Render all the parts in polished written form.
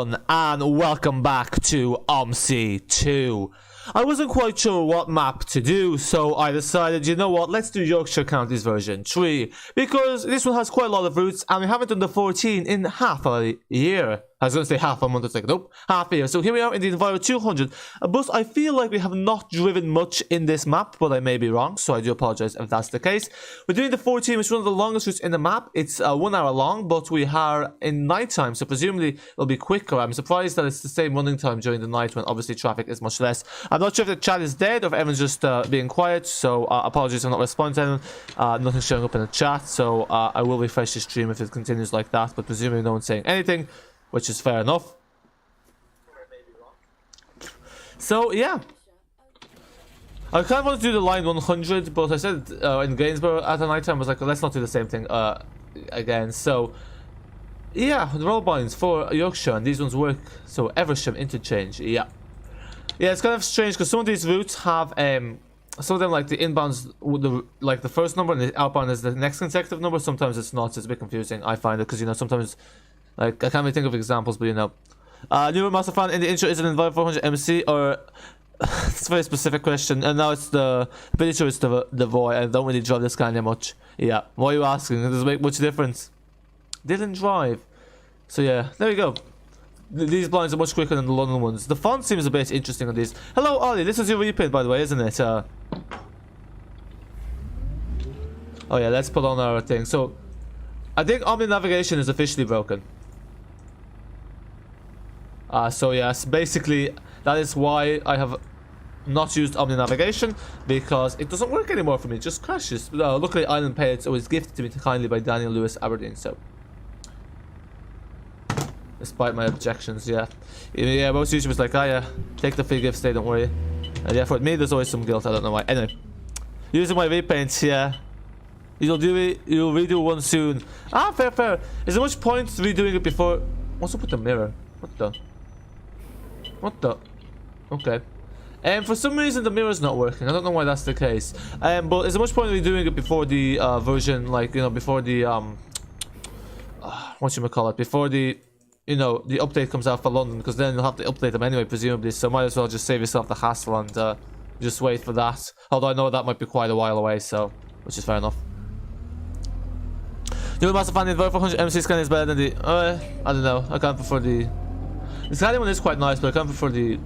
everyone, and welcome back to Omsi 2. I wasn't quite sure what map to do, so I decided, you know what, let's do Yorkshire Counties version 3, because this one has quite a lot of routes, and we haven't done the 14 in half a year. I was going to say half a month, it's like, nope, half a year. So here we are in the Enviro 200, but I feel like we have not driven much in this map, but I may be wrong, so I do apologize if that's the case. We're doing the 14, which is one of the longest routes in the map. It's 1 hour long, but we are in night time, so presumably it'll be quicker. I'm surprised that it's the same running time during the night when obviously traffic is much less. I'm not sure if the chat is dead or if everyone's just being quiet, so apologies for not responding to anyone. Nothing's showing up in the chat, so I will refresh the stream if it continues like that, but presumably no one's saying anything, which is fair enough. So yeah, I kind of want to do the line 100, but I said in Gainsborough at the night time, I was like, well, let's not do the same thing again. So yeah, the roll binds for Yorkshire, and these ones work. So Eversham interchange, yeah, it's kind of strange because some of these routes have some of them, like the inbounds, like the first number, and the outbound is the next consecutive number. Sometimes it's not, so it's a bit confusing, I find it, because you know sometimes, like, I can't really think of examples, but you know. New Master Fan in the intro is an Enviro 400 MC, or it's a very specific question, and now it's pretty sure it's the Void. I don't really drive this kind of much. Yeah, why are you asking? It doesn't make much difference. Didn't drive. So yeah, there you go. These blinds are much quicker than the London ones. The font seems a bit interesting on these. Hello, Ollie. This is your repaint, by the way, isn't it? Oh yeah, let's put on our thing. So I think Omni navigation is officially broken. So yes, basically that is why I have not used Omni navigation, because it doesn't work anymore for me. It just crashes. Luckily, Island Pay, it was gifted to me kindly by Daniel Lewis Aberdeen. So, despite my objections, yeah, most YouTubers like, yeah, take the free gift, stay, don't worry. And yeah, for me, there's always some guilt. I don't know why. Anyway, using my repaints, yeah. You'll redo one soon. Fair. Is there much point redoing it before? What's up with the mirror? What the? Okay. For some reason the mirror's not working. I don't know why that's the case. But is there much point redoing it before the version, like, you know, before the whatchamacallit, before the, you know, the update comes out for London, because then you'll have to update them anyway, presumably, so might as well just save yourself the hassle and just wait for that. Although I know that might be quite a while away, so, which is fair enough. New Master Fan, the Enviro 400 MC scan is better than the, I don't know, I can't prefer the Italian one is quite nice, but I can't prefer the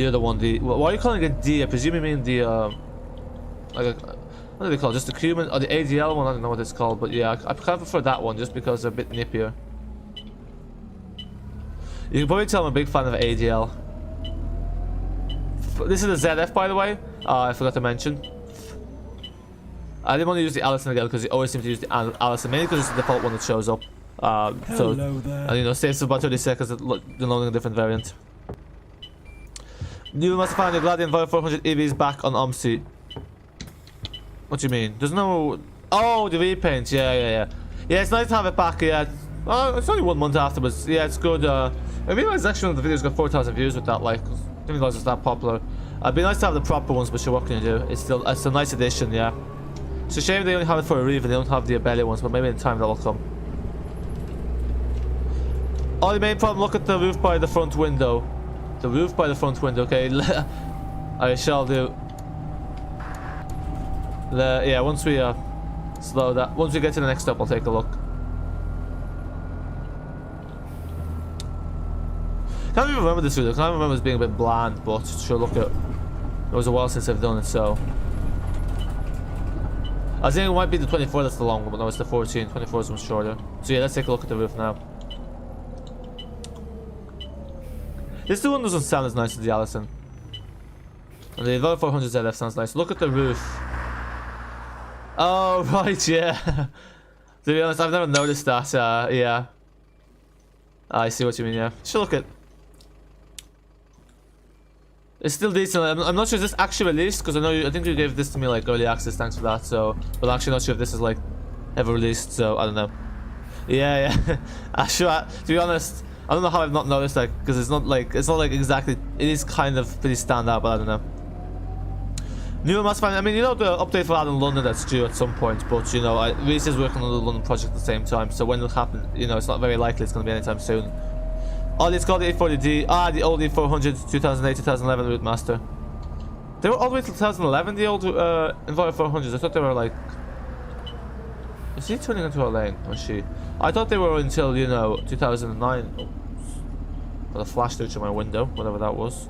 other one. Why are you calling it D? I presume you mean the like what do they call it? Just the cumin or the ADL one? I don't know what it's called, but yeah, I can't prefer that one just because they're a bit nippier. You can probably tell I'm a big fan of ADL. This is a ZF, by the way. I forgot to mention. I didn't want to use the Allison again because you always seem to use the Allison, mainly because it's the default one that shows up. So, and you know, saves about 30 seconds loading a different variant. You must find the Gladian Enviro 400 EVs back on Omsi. What do you mean? There's no... Oh, the repaint. Yeah, it's nice to have it back, yeah. It's only 1 month afterwards. Yeah, it's good. I realized actually one of the videos got 4,000 views with that, like, I didn't realize it's that popular. It'd be nice to have the proper ones, but sure, what can you do? It's a nice addition, yeah. It's a shame they only have it for a Reeve and they don't have the Abelli ones, but maybe in time that'll come. Oh, the main problem, look at the roof by the front window. The roof by the front window, okay. I shall do. Yeah, once we slow that. Once we get to the next stop, I'll take a look. Can't even remember this video. Can't remember it being a bit bland, but sure, look at. It was a while since I've done it, so. I was thinking it might be the 24 that's the long one, but no, it's the 14. 24 is much shorter. So yeah, let's take a look at the roof now. This one doesn't sound as nice as the Allison. And the Enviro 400 ZF sounds nice. Look at the roof. Oh, right, yeah. To be honest, I've never noticed that. Yeah. I see what you mean, yeah. Sure, look at. It's still decent. I'm not sure if this actually released, because I think you gave this to me like early access, thanks for that. So, but I'm actually not sure if this is like ever released, so I don't know. Yeah. To be honest, I don't know how I've not noticed that, because it's not like exactly. It is kind of pretty standout, but I don't know. New Mass Fan. I mean, you know the update for Addon London that's due at some point, but you know, Reese is working on the London project at the same time, so when it'll happen, you know, it's not very likely it's going to be anytime soon. Oh, it's called the 840D. Ah, the old E400 2008 2011 Route Master. They were all the way to 2011, the old Enviro 400s. I thought they were like... Is he turning into a lane? Or she? I thought they were until, you know, 2009. Oh. Got a flash through to my window, whatever that was.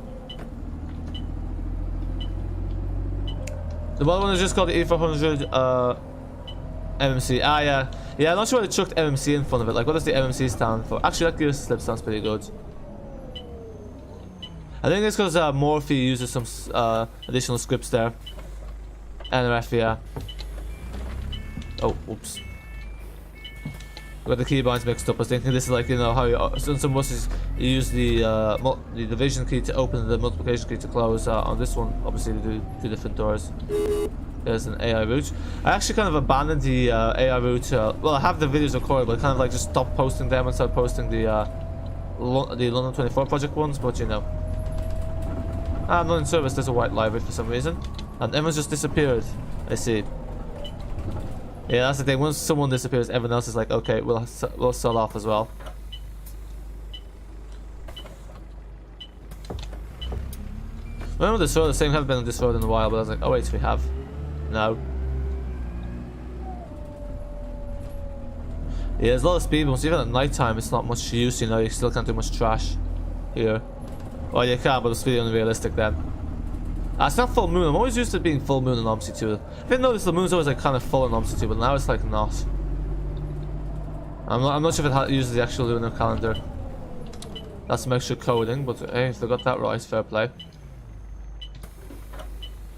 The other one is just called the E400 MMC. Ah, yeah. Yeah, I'm not sure why they chucked MMC in front of it. Like, what does the MMC stand for? Actually, that gear slip sounds pretty good. I think it's because Morphe uses some additional scripts there. NRF, yeah. Oh, oops. Got the keybinds mixed up. I was thinking this is like, you know, how you, some buses you use the division key to open, the multiplication key to close. On this one, obviously, they do two different doors. There's an AI route. I actually kind of abandoned the AI route. Well, I have the videos recorded, but I kind of like just stopped posting them and started posting the London 24 project ones. But you know, I'm not in service. There's a white library for some reason, and everyone's just disappeared. I see. Yeah, that's the thing. Once someone disappears, everyone else is like, okay, we'll sell off as well. I remember this road, the same haven't been on this road in a while, but I was like, oh wait, we have. No. Yeah, there's a lot of speed bumps. Even at night time, it's not much use, you know, you still can't do much trash here. Well, you can, but it's really unrealistic then. It's not full moon. I'm always used to it being full moon in Omsi 2. I didn't notice the moon's always like kind of full in Omsi 2, but now it's like not. I'm not sure if it uses the actual lunar calendar. That's some extra coding, but hey, if they got that right, fair play.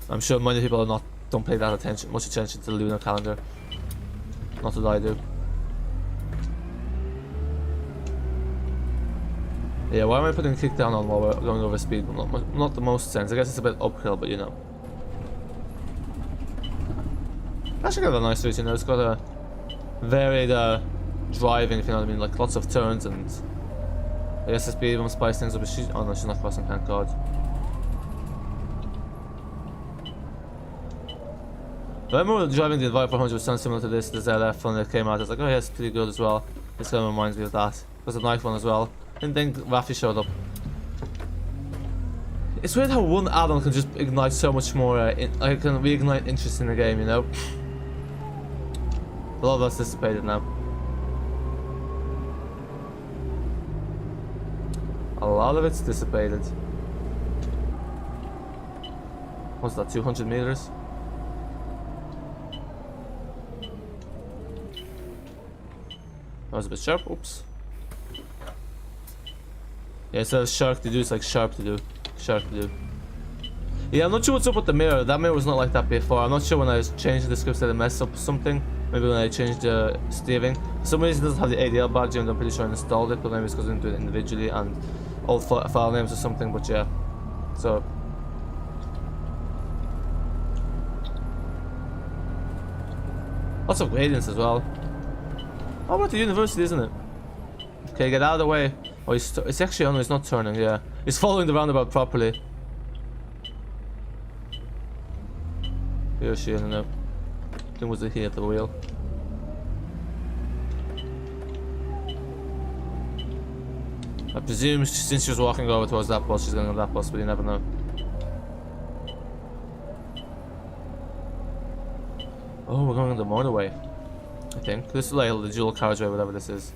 I'm sure many people don't pay that much attention to the lunar calendar. Not that I do. Yeah, why am I putting kick down on while we're going over speed? Not the most sense. I guess it's a bit uphill, but you know. Actually got a nice route, you know. It's got a varied driving, if you know what I mean. Like lots of turns and... I guess the speed bump spice things up. But oh no, she's not crossing, thank God. I remember driving the Enviro 400 was something similar to this, the ZF when it came out. I was like, oh yeah, it's pretty good as well. This kind of reminds me of that. There's a nice one as well. Didn't think Rafi showed up. It's weird how one add-on can just ignite so much more, like can reignite interest in the game, you know? A lot of that's dissipated now. A lot of it's dissipated. What's that, 200 meters? That was a bit sharp, oops. Yeah, instead of shark to do, it's like sharp to do. Sharp to do. Yeah, I'm not sure what's up with the mirror. That mirror was not like that before. I'm not sure when I changed the scripts that I messed up something. Maybe when I changed the steering. For some reason it doesn't have the ADL badge and I'm pretty sure I installed it, but maybe it's because I didn't do it individually and old file names or something, but yeah. So. Lots of gradients as well. How about the university, isn't it? Okay, get out of the way. Oh, it's actually, oh no, it's not turning, yeah. It's following the roundabout properly. He or she, I don't know. I think was it he at the wheel. I presume since she was walking over towards that bus, she's going on that bus, but you never know. Oh, we're going on the motorway. I think. This is like the dual carriageway, whatever this is.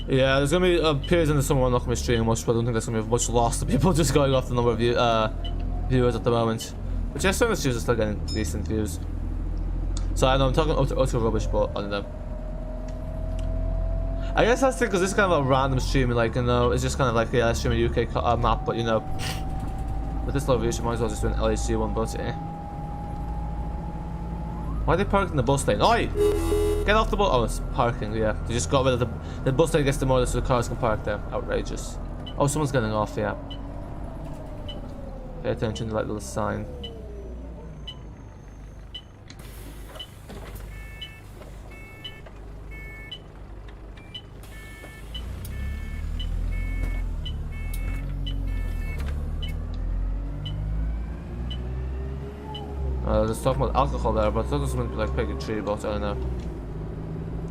Yeah, there's gonna be periods in the summer I'm not gonna be streaming much, but I don't think there's gonna be much loss to people just going off the number of viewers at the moment. But yeah, some of the streams are still getting decent views. So I know I'm talking utter rubbish, but I don't know. I guess that's because this is kind of a random stream, like, you know, it's just kind of like, yeah, I stream a UK map, but you know, with this low views, you might as well just do an LHC one, but eh. Why are they parked in the bus lane? Oi! Get off the bus. Oh, it's parking, yeah. They just got rid of the bus lane gets demolished so the cars can park there. Outrageous. Oh, someone's getting off, yeah. Pay attention to that little sign. there's talking about alcohol there, but I thought it was meant to be like pick a tree, but I don't know.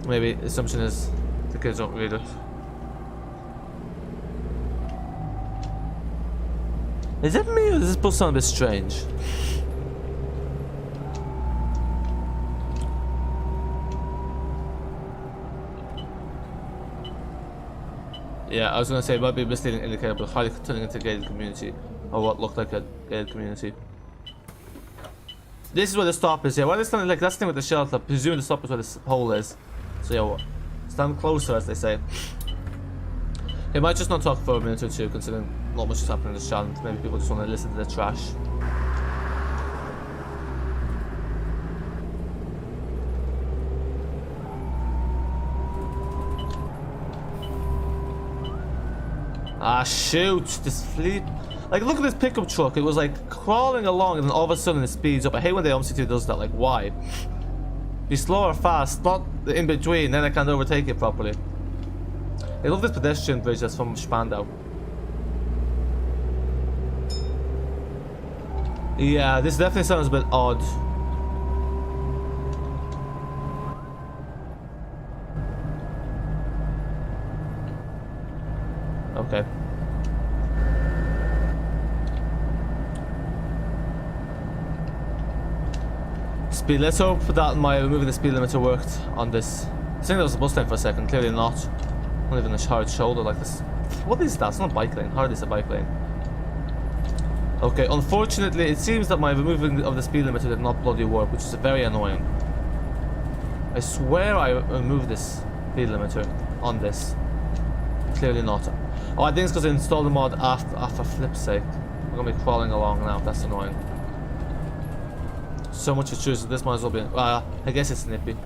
Maybe assumption is the kids don't read it. Is it me or does this bus sound a bit strange? Yeah, I was gonna say it might be a misleading indicator, but highly turning into a gated community, or what looked like a gated community. This is where the stop is. Yeah, well, it's kind of like that's the thing with the shelter. Presuming the stop is where this hole is. So yeah, stand closer, as they say. He might just not talk for a minute or two, considering not much is happening in this challenge. Maybe people just want to listen to the trash. Ah, shoot! This fleet. Like, look at this pickup truck. It was like crawling along, and then all of a sudden it speeds up. I hate when the Omsi 2 does that. Like, why? Be slow or fast, not the in between. Then I can't overtake it properly. I love this pedestrian bridge that's from Spandau. Yeah, this definitely sounds a bit odd. Okay. Speed. Let's hope that my removing the speed limiter worked on this. I think that was a bus lane for a second. Clearly not. Not even a hard shoulder like this. What is that? It's not a bike lane. Hardly is a bike lane. Okay, unfortunately, it seems that my removing of the speed limiter did not bloody work, which is very annoying. I swear I removed this speed limiter on this. Clearly not. Oh, I think it's because I installed the mod after flip's sake. We're gonna be crawling along now. That's annoying. So much to choose. This might as well be. I guess it's nippy.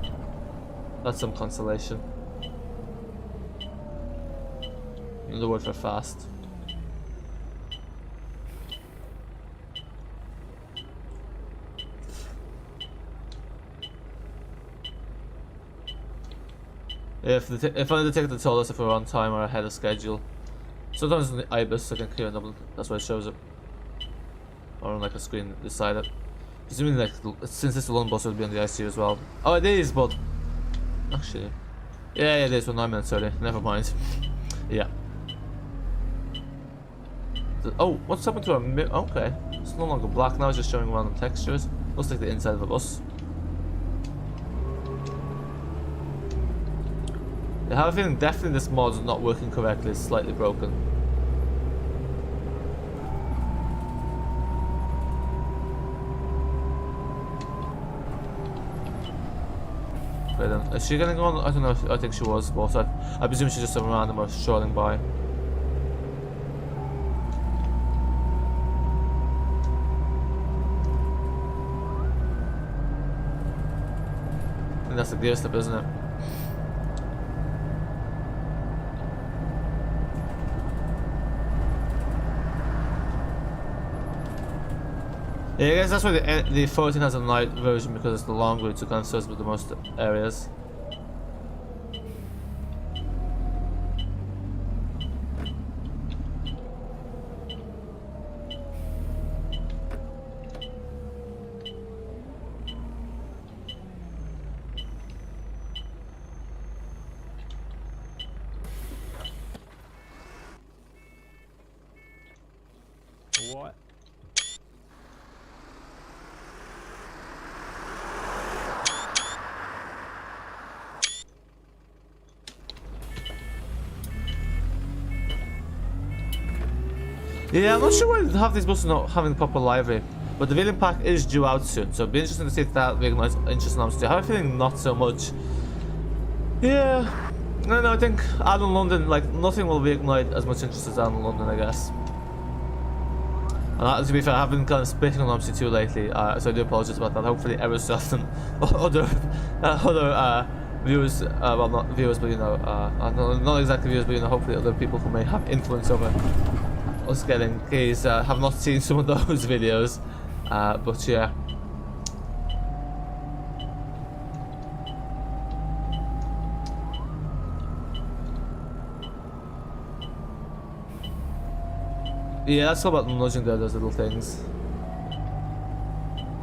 That's some consolation. Another word for fast. If only the ticket told us if we're on time or ahead of schedule. Sometimes in the IBIS I think here in Dublin, that's why it shows it. Or on like a screen beside it. Presuming like since it's a London bus it would be on the IC as well. Oh, it is, but actually, yeah, it is. Well, 9 minutes early. Never mind. Yeah. Oh, what's happened to our mirror? Okay, it's no longer black now. It's just showing random textures. Looks like the inside of a bus. I have a feeling definitely this mod is not working correctly. It's slightly broken. Okay then, is she getting on? I don't know. I think she was, but I presume she's just a random or strolling by. And that's the gear slip, isn't it? Yeah, I guess that's why the 14 has a night version, because it's the long route, so it kind of serves with the most areas. What? Yeah, I'm not sure why half these buses not having the proper livery, but the Villain Pack is due out soon, so it'll be interesting to see if that reignites interest in Omsi. I have a feeling not so much. Yeah, no, I think Addon London, like, nothing will reignite as much interest as Addon London, I guess. And to be fair, I have been kind of spitting on Omsi 2 lately, so I do apologize about that. Hopefully Aerosoft and other viewers, well, not viewers, but you know, not exactly viewers, but you know, hopefully other people who may have influence over us getting keys have not seen some of those videos, but yeah. Yeah, that's all about nudging those little things.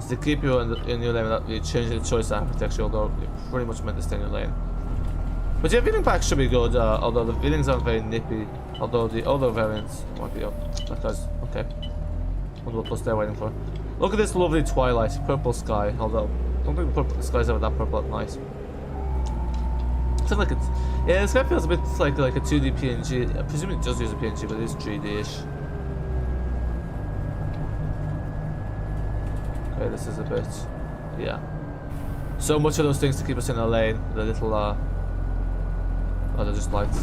to keep you in your lane without you changing the choice of architecture, although you're pretty much meant to stay in your lane. But yeah, Wheeling Pack should be good, although the Wheelings aren't very nippy, although the other variants might be up. That guy's okay. Wonder what plus they're waiting for. Look at this lovely twilight, purple sky, although I don't think the sky's ever that purple at night. It's like it's, yeah, this guy feels a bit like a 2D PNG. I presume it does use a PNG, but it is 3D-ish. Okay, this is a bit, yeah. So much of those things to keep us in our lane. The little, oh, they're just lights.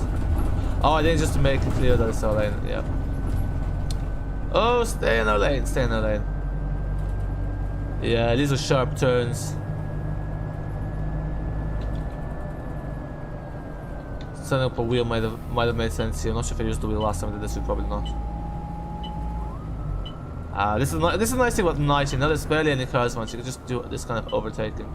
Oh, I think just to make it clear that it's our lane, yeah. Oh, stay in our lane, stay in our lane. Yeah, these are sharp turns. Setting up a wheel might have made sense here. I'm not sure if I used the wheel last time I did this, probably not. This is a nice thing about night. You know, there's barely any cars once. You can just do this kind of overtaking.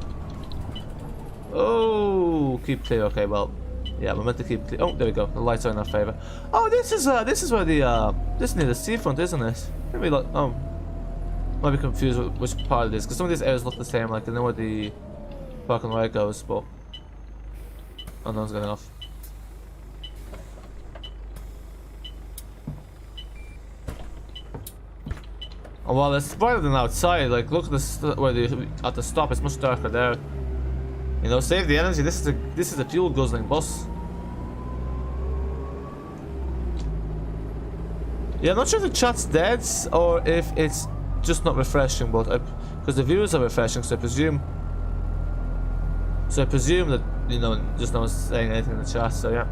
Oh, keep clear. Okay, well, yeah, we're meant to keep clear. Oh, there we go. The lights are in our favor. Oh, this is where the this is near the seafront, isn't it? Maybe like might be confused with which part it is because some of these areas look the same. Like I know where the park and ride goes, but oh, no one's getting off. Oh, well, it's brighter than outside. Like, look at at the stop. It's much darker there. You know, save the energy. This is a fuel guzzling bus. Yeah, I'm not sure if the chat's dead or if it's just not refreshing, but because the viewers are refreshing, so I presume that you know just no one's saying anything in the chat. So yeah.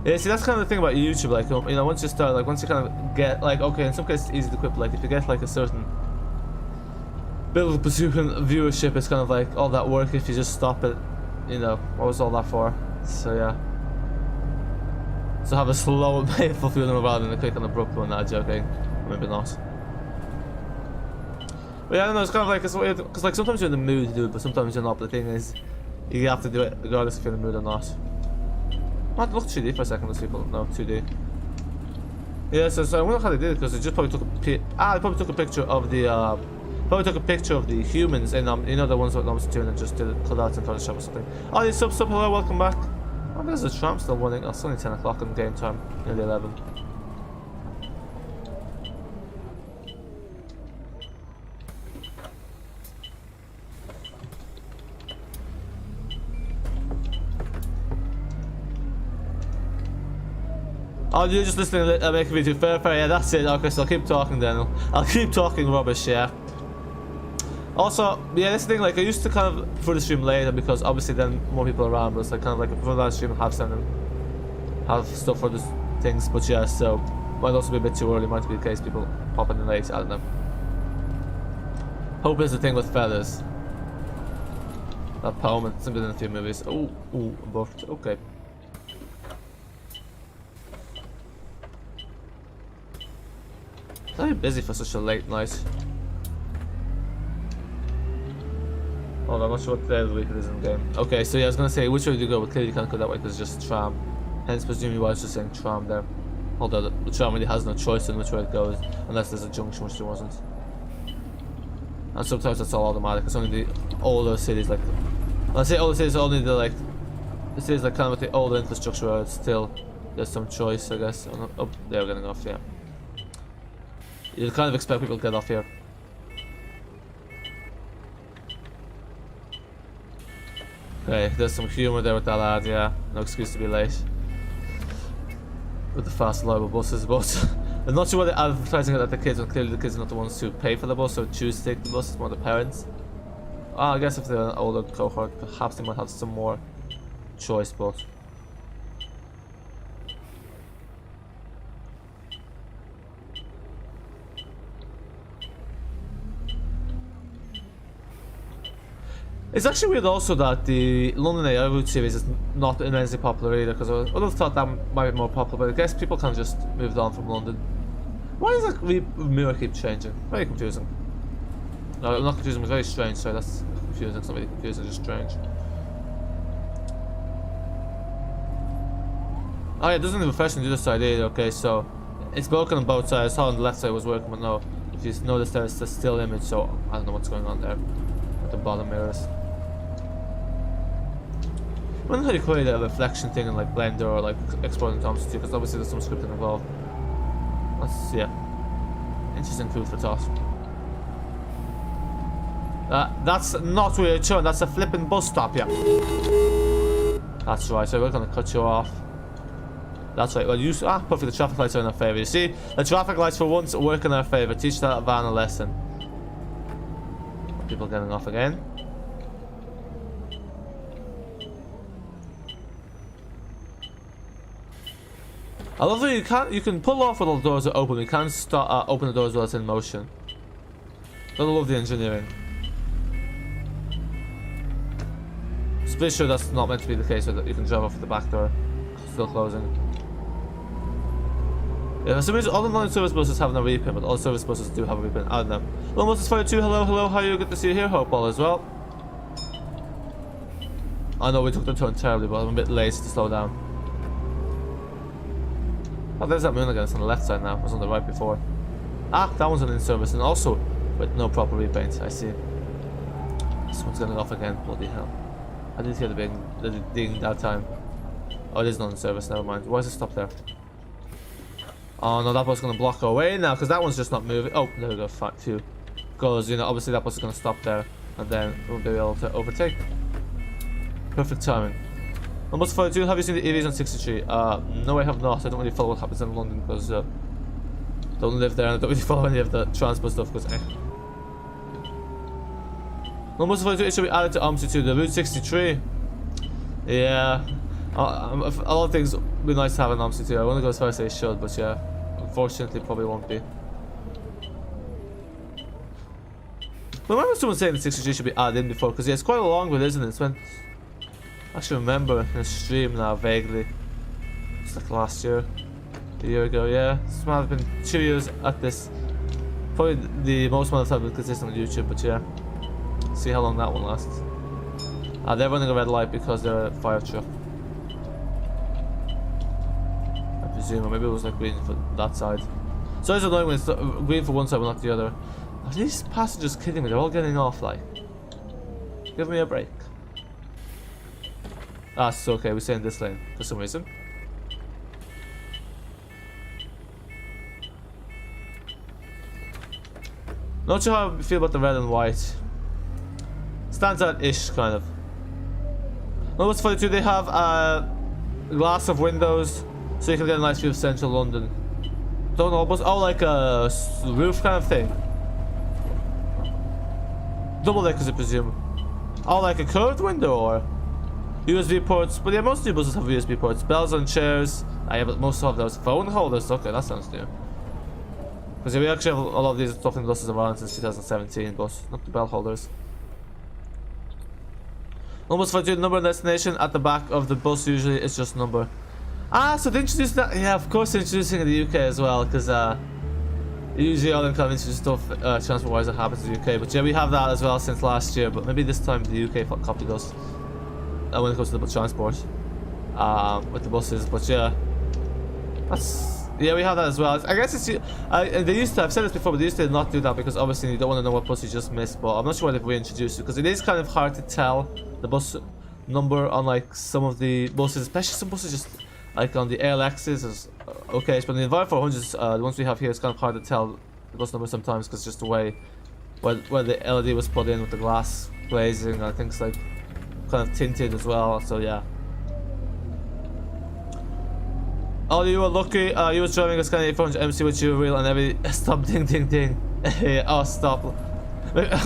Yeah, see, that's kind of the thing about YouTube, like, you know, once you start, like, once you kind of get, like, okay, in some cases it's easy to quit, like, if you get, like, a certain bit of a viewership, it's kind of like all that work if you just stop it, you know, what was all that for? So, yeah. So have a slow and painful feeling rather than a quick and abrupt one, not joking, maybe not. But yeah, I don't know, it's kind of like, it's weird, because, like, sometimes you're in the mood to do it, but sometimes you're not, but the thing is, you have to do it regardless if you're in the mood or not. Might look 3D for a second, those people. No, 2D. Yeah, so I wonder how they did it because they just probably took they probably took a picture of the humans and you know the ones that Omsi doing and just did it, cut out in Photoshop or something. Oh, you sub, hello, welcome back. Oh, there's a tram still running. Oh, it's only 10 o'clock in game time, nearly 11. Oh, you're just listening to make me too fair, yeah, that's it. Okay, so I'll keep talking then. I'll keep talking rubbish, yeah. Also, yeah, this thing, like, I used to kind of put the stream later because obviously then more people around, but it's like kind of like a full stream and have stuff for the things, but yeah, so might also be a bit too early, might be the case people popping in late, I don't know. Hope is the thing with feathers. That poem, it's been in a few movies. Oh, buffed, okay. Very busy for such a late night. Oh, I'm not sure what day of the week it is in the game. Okay, so yeah, I was gonna say which way do you go, but clearly you can't go that way because it's just tram. Hence, presumably why I was just saying tram there. Although the tram really has no choice in which way it goes, unless there's a junction, which there wasn't. And sometimes that's all automatic. It's only the older cities, like when I say older cities, only the cities like kind of with the older infrastructure where it's still there's some choice, I guess. Oh, they're getting off, yeah. You'd kind of expect people to get off here. Okay, there's some humour there with that lad, yeah. No excuse to be late. With the fast, reliable buses, but I'm not sure why they're advertising it at the kids when clearly the kids are not the ones who pay for the bus or choose to take the bus, it's more the parents. I guess if they're an older cohort, perhaps they might have some more choice, but... It's actually weird also that the London AI route series is not immensely popular either, because I would have thought that might be more popular, but I guess people kind of just moved on from London. Why does that mirror keep changing? Very confusing. No, I'm not confusing, it's very strange, sorry, that's confusing, it's not really confusing, it's just strange. Oh yeah, it doesn't refresh on the other side either, okay, so It's broken on both sides. I saw on the left side it was working, but no. If you notice there's a still image, so I don't know what's going on there at the bottom mirrors. I wonder how you create a reflection thing in like Blender or like exporting to Omsi, because obviously there's some scripting involved. Yeah. Interesting food for thought. That's not where you're turn, that's a flipping bus stop, yeah. That's right, so we're gonna cut you off. That's right, well perfect, the traffic lights are in our favour. You see, the traffic lights for once work in our favour. Teach that van a lesson. People getting off again. I love that you can pull off when all the doors are open. You can't start open the doors while it's in motion. I love the engineering. Just pretty sure that's not meant to be the case, so that you can drive off the back door, still closing. Yeah, for some reason all the non-service buses have no repin, but all service buses do have a repin. I don't know. Hello, Moses 42. Hello, how are you? Good to see you here. Hope all as well. I know we took the turn terribly, but I'm a bit lazy to slow down. Oh, there's that moon again. It's on the left side now. It was on the right before. Ah, that one's an in-service, and also with no proper repaint. I see. This one's getting off again. Bloody hell. I didn't hear the ding that time. Oh, it is not in service. Never mind. Why is it stopped there? Oh no, that bus is going to block our way now, because that one's just not moving. Oh, there we go. Phew. Because, you know, obviously that bus is going to stop there, and then we'll be able to overtake. Perfect timing. Almost 42. Have you seen the EVs on 63? No, I have not. I don't really follow what happens in London, because don't live there, and I don't really follow any of the transport stuff, because Almost 42. It should be added to Omsi too. The Route 63. Yeah. A lot of things would be nice to have in Omsi too. I want to go as far as they should, but yeah, unfortunately, probably won't be. But I remember someone saying the 63 should be added in before, because yeah, it's quite a long one, isn't it? It's when I actually remember in a stream now vaguely. It's like last year, a year ago. Yeah, this might have been 2 years at this. Probably the most amount of time I've been consistent with YouTube, but yeah, see how long that one lasts. They're running a red light because they're a fire truck. Or maybe it was like green for that side. So it's annoying when it's green for one side but not the other. Are these passengers kidding me? They're all getting off, like. Give me a break. Ah, it's okay, we stay in this lane for some reason. Not sure how I feel about the red and white. Stands out-ish, kind of. No, what's funny too, they have glass of windows, so you can get a nice view of central London. Don't know, but oh, like a roof kind of thing. Double deckers, I presume. Oh, like a curved window or USB ports. But yeah, most new buses have USB ports. Bells on chairs. Yeah, but most of those phone holders. Okay, that sounds new. Because yeah, we actually have a lot of these stuff in buses around since 2017, but not the bell holders. Almost for the number and destination at the back of the bus. Usually it's just number. Ah, so they introduced that. Yeah, of course they're introducing in the UK as well, because usually all them kind of introduce stuff transport wise that happens in the UK. But yeah, we have that as well since last year, but maybe this time the UK copied us when it comes to the transport with the buses. But yeah, we have that as well. I guess it's they used to, I've said this before, but they used to not do that because obviously you don't want to know what bus you just missed. But I'm not sure if we introduced it, because it is kind of hard to tell the bus number on like some of the buses, especially some buses just like on the ALXs is okay, but in the Enviro 400s, the ones we have here, it's kind of hard to tell the bus number sometimes because just the way where the LED was put in with the glass glazing, I think it's like kind of tinted as well. So yeah. Oh, you were lucky. You were driving a Scania 400 MC with your wheel and every stop ding ding ding. Oh, stop.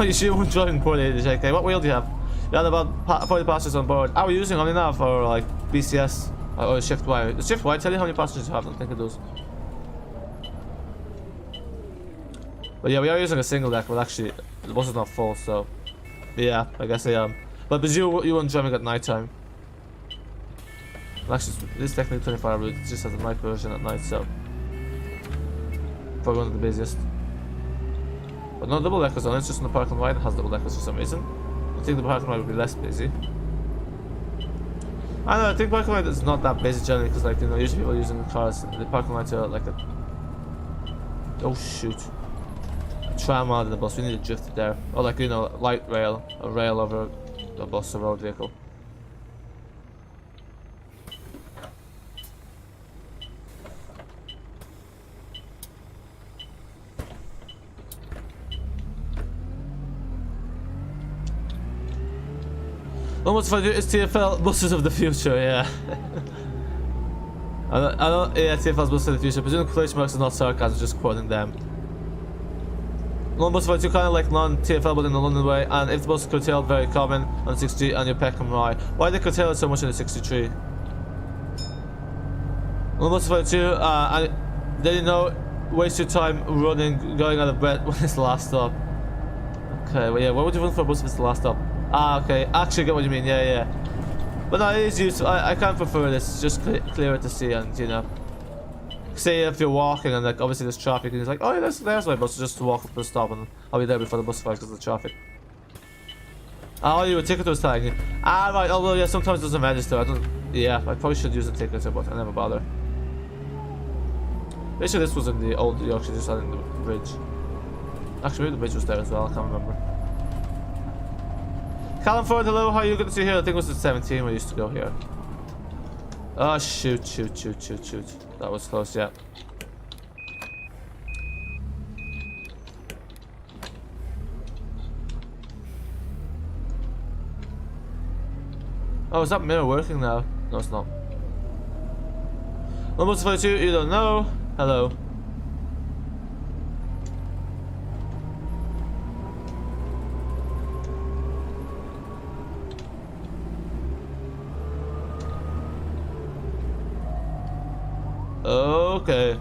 You should have driving poorly, JK. What wheel do you have? You had about 40 passengers on board. Are we using only now for like BCS or Shift Y? Does Shift Y tell you how many passengers you have? I don't think it does. But yeah, we are using a single deck, but actually the bus is not full, so yeah, I guess I am. But you weren't driving at night time. Actually, this is technically 24-hour route. It just has a night version at night, so probably one of the busiest. But no double deckers on it. It's just in the parking lot. It has double deckers for some reason. I think the parking lot would be less busy. I don't know. I think parking lot is not that busy generally because, like, you know, usually people are using the cars. The parking lot are like Oh shoot. A tram out of the bus, we need to drift it there. Or like, you know, light rail. A rail over a bus or road vehicle. Almost if I do it's TFL buses of the future, yeah. I don't, yeah, TFL's buses of the future. Presuming quotation marks is not sarcasm, just quoting them. Almost if I do kind of like non-TFL but in the London way, and if the bus is curtailed, very common on 60 and your Peckham Rye. Why they curtail it so much in the 63? Almost if I do, and then you know, waste your time running, going out of breath when it's the last stop. Okay, well yeah, why would you run for a bus if it's the last stop? Ah, okay, actually get what you mean, yeah. But no, it is useful. I kind of prefer this. It's just clearer to see, and you know, say if you're walking and like obviously there's traffic, and it's like, oh yeah, there's my bus. Just to walk up to the stop, and I'll be there before the bus arrives because of the traffic. Oh, you a ticket was telling you. Ah, right. Although yeah, sometimes it doesn't register. I don't. Yeah, I probably should use a ticket, but I never bother. Pretty sure this was in the old Yorkshire, just on the bridge. Actually, maybe the bridge was there as well. I can't remember. Callum Ford, hello, how are you? Good to see you here. I think it was at 17 we used to go here. Oh, shoot. That was close, yeah. Oh, is that mirror working now? No, it's not. Almost 42, you don't know. Hello. Okay.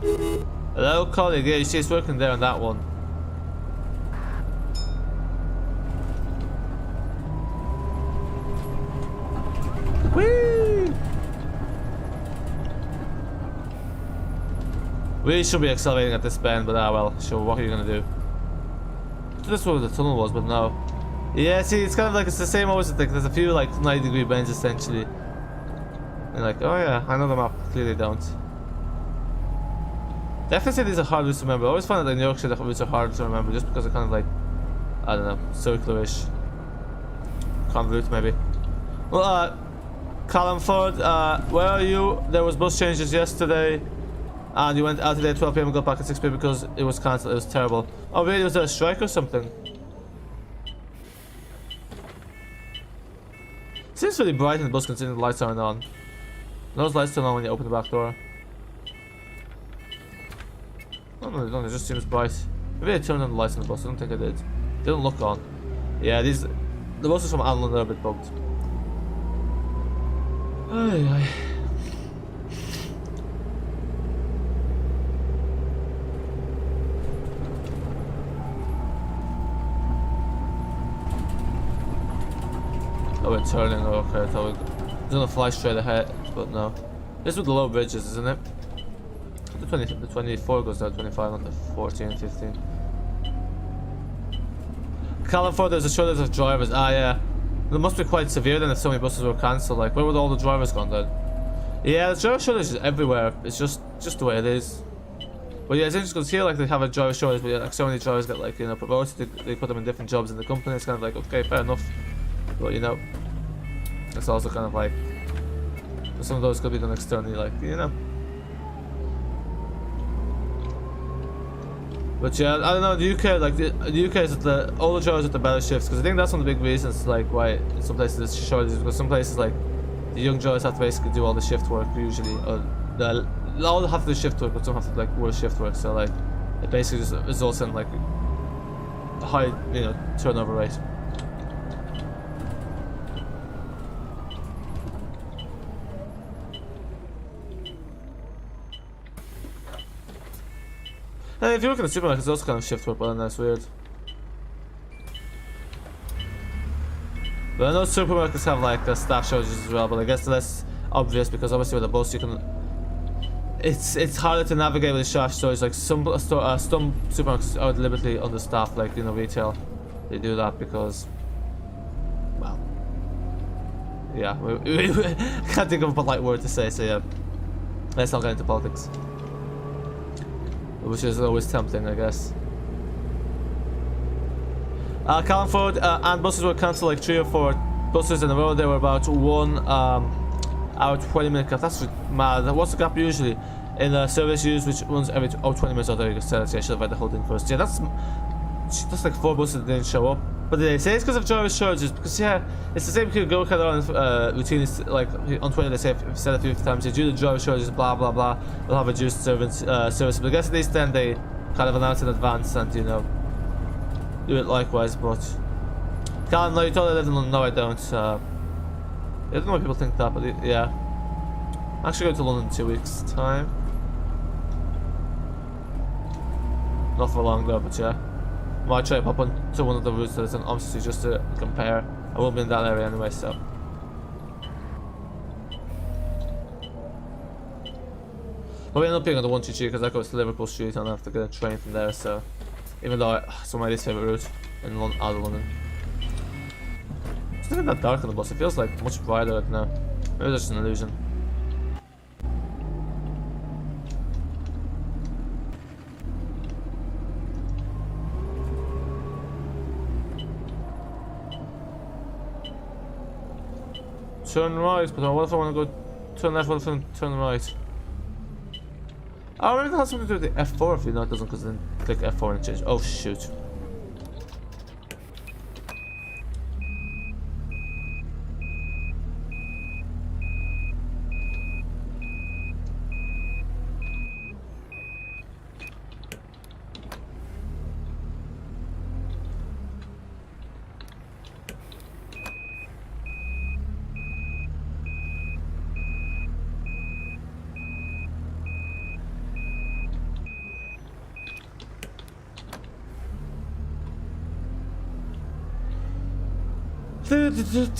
Hello, colleague. Yeah, you see it's working there on that one. Whee! We should be accelerating at this bend, but ah well, sure, what are you gonna do? This was where the tunnel was, but no. Yeah, see, it's kind of like, it's the same always, like, there's a few like 90-degree bends essentially. And like, oh yeah, I know the map, clearly don't. Definitely say these are hard routes to remember. I always find that in Yorkshire the routes are hard to remember just because they're kind of like, I don't know, circular-ish. Convolute maybe. Well, Callum Ford, where are you? There was bus changes yesterday. And you went out today at 12 PM and got back at 6 PM because it was cancelled. It was terrible. Oh really? Was there a strike or something? Seems really bright in the bus considering the lights aren't on. Those lights turn on when you open the back door. Oh no, they don't. It just seems bright. Maybe I turned on the lights on the bus. I don't think I did. They don't look on. Yeah, the buses from Addon are a bit bugged. Ay. Oh, we're turning. Oh, okay, I thought we were gonna fly straight ahead, but no. This is with the low bridges, isn't it? The 24 goes down, 25, not the 14, 15. Callum Ford, there's a shortage of drivers. Ah, yeah. It must be quite severe then if so many buses were cancelled. Like, where would all the drivers gone then? Yeah, the driver shortage is everywhere. It's just the way it is. But yeah, it's interesting because here, like, they have a driver shortage, but yeah, like, so many drivers get, like, you know, promoted. They put them in different jobs in the company. It's kind of like, okay, fair enough. But, you know, it's also kind of like, some of those could be done externally, like, you know. But yeah, I don't know, the UK, like, the UK is at the, all the drivers at the better shifts, because I think that's one of the big reasons, like, why in some places it's shortages, because some places, like, the young drivers have to basically do all the shift work, usually, or they all have to do shift work, but some have to, like, work shift work, so, like, it basically just results in, like, a high, you know, turnover rate. And if you look at the supermarket, it's also kind of shift work, but that's weird. But I know supermarkets have like staff shortages as well, but I guess that's obvious because obviously with a bus you can. It's harder to navigate with the staff shortage. Like some supermarkets are deliberately understaffed, like you know retail. They do that because, well, yeah, we can't think of a polite word to say. So yeah, let's not get into politics. which is always tempting, I guess. Callumford and buses were cancelled like 3 or 4 buses in a row. They were about 1 hour 20-minute gap. That's mad. What's the gap usually in service use, which runs every 20 minutes? Oh, there you go. I should have read the whole thing first. Yeah, that's like 4 buses that didn't show up. But they say it's because of driver shortages. Because yeah, it's the same go kind of routine. It's like on Twitter they say, said a few times, due to driver shortages, blah blah blah, they'll have reduced service. But I guess at least then they kind of announce in advance and do it likewise. But Callum, no, you totally live in London. No, I don't. I don't know why people think that, but yeah. I'm actually going to London in 2 weeks' time. Not for long though, but yeah. Might try to pop on to one of the routes that is in Omsi just to compare. I won't be in that area anyway, so. But we end up being on the 123 because that goes to Liverpool Street and I have to get a train from there, so. Even though it's my least favourite route in out of London. It's not even that dark on the bus, it feels like much brighter right now. Maybe that's just an illusion. Turn right, but what if I want to go turn left, what if I turn right? Oh, maybe that has something to do with the F4 if you know it doesn't, because then click F4 and change. Oh shoot.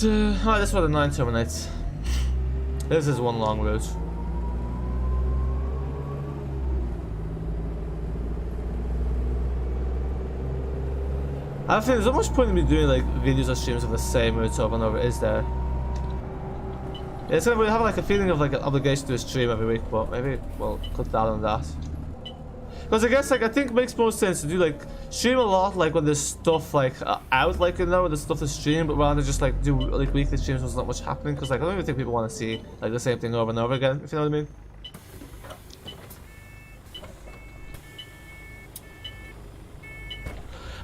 Oh, that's where the 9 terminates. This is one long route. I think there's not much point in me doing like videos or streams of the same route over and over, is there? Yeah, it's gonna have like a feeling of like an obligation to a stream every week, but maybe we'll cut down on that. Because I guess like I think it makes more sense to do like stream a lot like when there's stuff like out, like there's stuff to stream, but rather just like do like weekly streams when there's not much happening. Because like I don't even think people want to see like the same thing over and over again, if you know what I mean.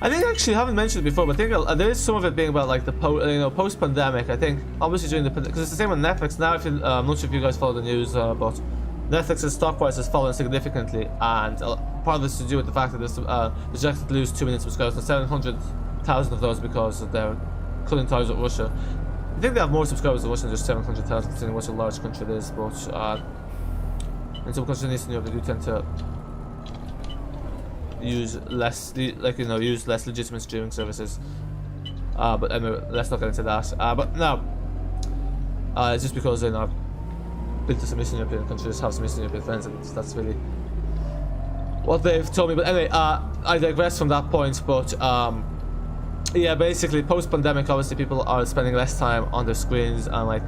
I think actually I haven't mentioned it before, but I think there is some of it being about like the post-pandemic. I think obviously during the because it's the same with Netflix now. If you, I'm not sure if you guys follow the news, but Netflix's stock price has fallen significantly, and part of this is to do with the fact that they're projected to lose 2 million subscribers, and 700,000 of those because of their cutting ties with Russia. I think they have more subscribers than Russia than just 700,000, considering what a large country it is. But in some countries in Eastern Europe, they do tend to use less, use less legitimate streaming services. But anyway, let's not get into that. But no, it's just because I've been to some Eastern European countries, have some Eastern European friends, and that's really what they've told me. But anyway, I digress from that point. But yeah, basically, post-pandemic, obviously, people are spending less time on their screens, and like,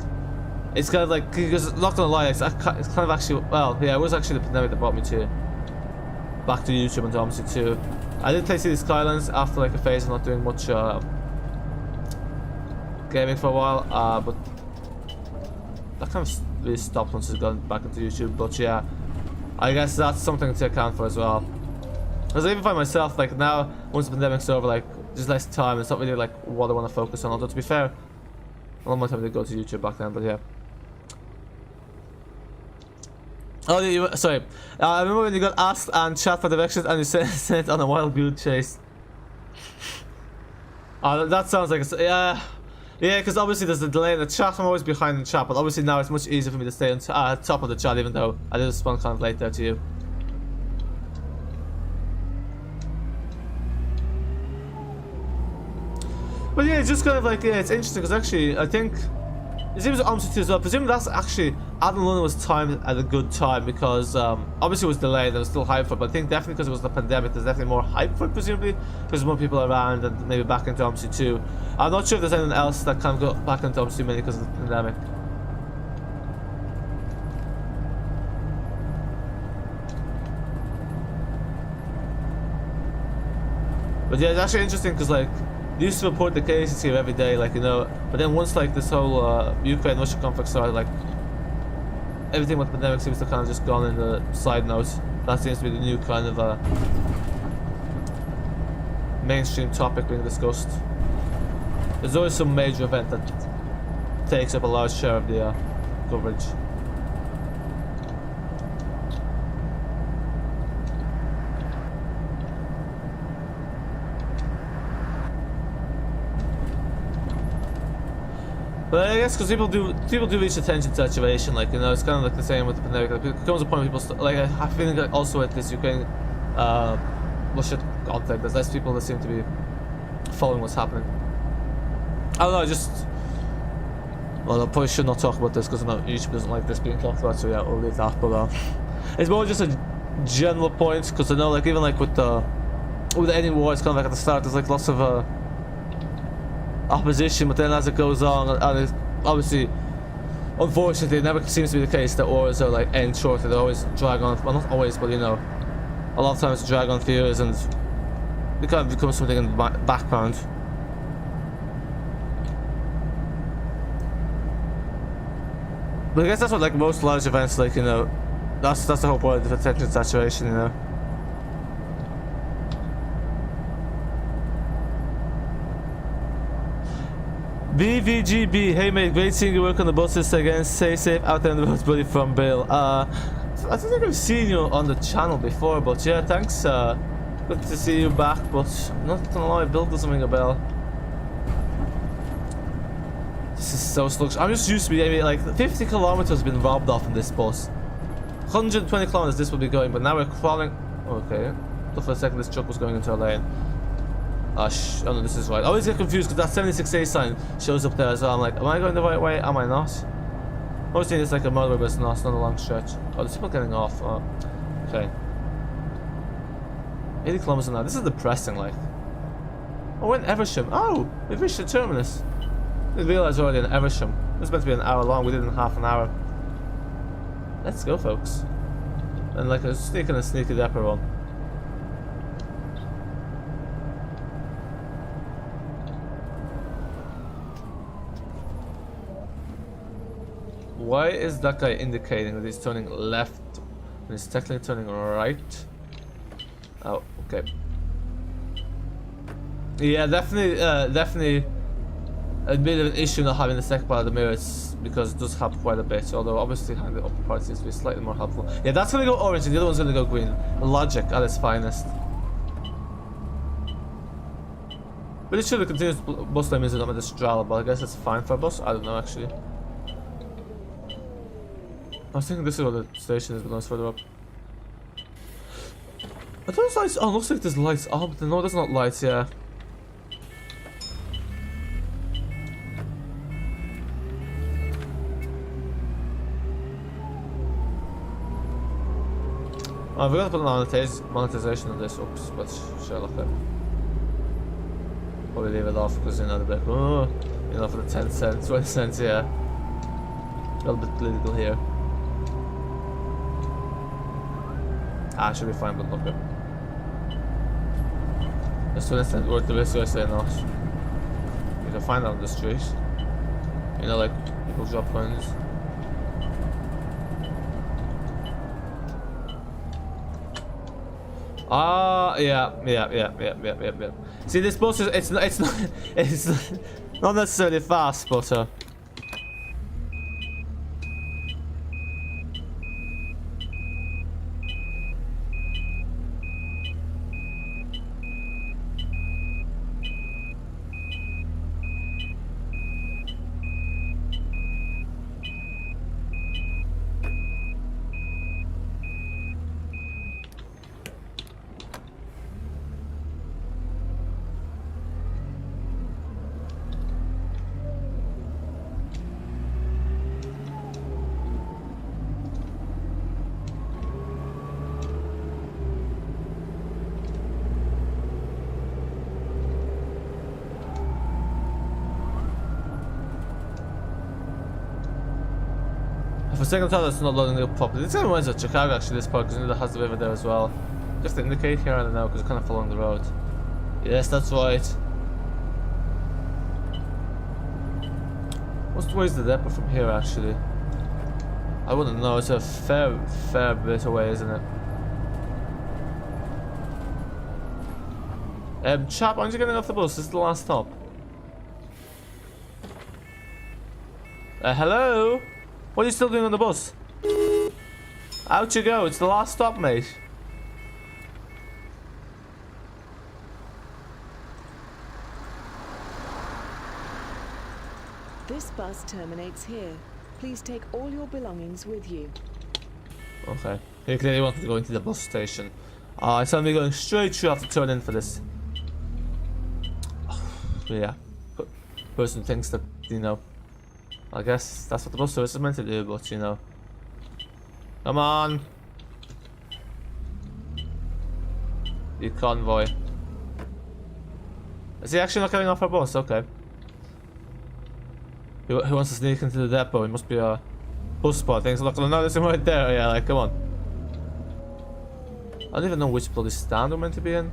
it's kind of like, because not gonna lie, it's kind of actually, well, yeah, it was actually the pandemic that brought me to back to YouTube and to Omsi too. I did play City Skylines after like a phase of not doing much gaming for a while, but that kind of really stopped once it's gone back into YouTube. But yeah, I guess that's something to account for as well. Because I even find myself like now, once the pandemic's over, like just less time. It's not really like what I want to focus on. Although to be fair, a lot more time to go to YouTube back then. But yeah. Oh, sorry. I remember when you got asked and chat for directions and you sent on a wild goose chase. That sounds like yeah, because obviously there's a delay in the chat. I'm always behind the chat, but obviously now it's much easier for me to stay on top of the chat, even though I did respond kind of late there to you. But yeah, it's just kind of like, yeah, it's interesting because actually I think it seems Omsi 2 as well. Presumably that's actually Addon London was timed at a good time because obviously it was delayed and there was still hype for it, but I think definitely because it was the pandemic there's definitely more hype for it, presumably because more people are around and maybe back into Omsi 2. I'm not sure if there's anything else that kind of got back into Omsi mainly because of the pandemic. But yeah, it's actually interesting because like they used to report the cases here every day, like, you know. But then once like this whole Ukraine-Russia conflict started, like everything with the pandemic seems to kind of just gone in the side note. That seems to be the new kind of mainstream topic being discussed. There's always some major event that takes up a large share of the coverage. But I guess because people do reach a tension saturation, like, you know, it's kind of like the same with the pandemic. Like, it comes a point where people like, I have a feeling like also with this Ukraine Russia conflict, there's less people that seem to be following what's happening. I don't know, well, I probably should not talk about this because YouTube doesn't like this being talked about, so yeah, we'll leave that. But it's more just a general point, because I know, like, even like with any war, it's kind of like at the start there's like lots of opposition, but then as it goes on, and it, obviously, unfortunately, it never seems to be the case that wars are like end short. They always drag on. Well, not always, but you know, a lot of times drag on for years, and it kind of becomes something in the background. But I guess that's what like most large events, like, you know, that's the whole point of attention saturation, you know. BVGB, hey mate, great seeing you work on the buses again. Stay safe out there on the roads, buddy. From Bill. I don't think I've seen you on the channel before, but yeah, thanks. Good to see you back, but not gonna lie, Bill doesn't ring a bell. This is so sluggish. I'm just used to be aiming like 50 kilometers been robbed off in this bus. 120 kilometers this will be going, but now we're crawling. Okay, thought for a second this truck was going into a lane. Oh no, this is right. I always get confused because that 76A sign shows up there as well. I'm like, am I going the right way? Am I not? I always think it's like a motorway, but it's not a long stretch. Oh, there's people getting off. Oh, okay. 80 kilometers an hour. This is depressing, like. Oh, we're in Eversham. Oh, we've reached the terminus. I didn't realize we're already in Eversham. This was meant to be an hour long. We did it in half an hour. Let's go, folks. And like a sneaky depot run. Why is that guy indicating that he's turning left when he's technically turning right? Oh, okay. Yeah, definitely a bit of an issue not having the second part of the mirrors, because it does help quite a bit, although obviously having the upper part seems to be slightly more helpful. Yeah, that's gonna go orange and the other one's gonna go green. Logic at its finest. But it should have continuous bus lane means it's not meant to straddle, but I guess it's fine for a bus. I don't know actually. I was thinking this is where the station is, but no, it's further up. Are those lights? Oh, looks like there's lights on, but no, there's not lights, yeah. Oh, I forgot to put monetization on this. Oops, but sure, look at it. Probably leave it off because, you know, they're like, oh, you know, for the 10 cents, 20 cents, yeah. A little bit political here. Ah, should be fine, but look at it. Just 20 cents worth of it, so I say not. You can find that on the street. You know, like, people drop coins. Ah, yeah. See, this bus is, it's not necessarily fast, but for a second thought it's not loading up properly. This kind of reminds me of Chicago actually, this part, because it has the river there as well. Just to indicate here, I don't know, because it's kind of following the road. Yes, that's right. Where's the depot from here, actually? I wouldn't know. It's a fair bit away, isn't it? Chap, aren't you getting off the bus? This is the last stop. Hello? What are you still doing on the bus? Out you go. It's the last stop, mate. This bus terminates here. Please take all your belongings with you. Okay. He clearly wanted to go into the bus station. I suddenly going straight through. I have to turn in for this. Yeah. Person thinks that, you know, I guess that's what the bus service is meant to do, but you know. Come on! You convoy. Is he actually not getting off our bus? Okay. Who wants to sneak into the depot? It must be a bus spot. Thanks. Look, no, there's him right there. Yeah, like, come on. I don't even know which bloody stand we're meant to be in.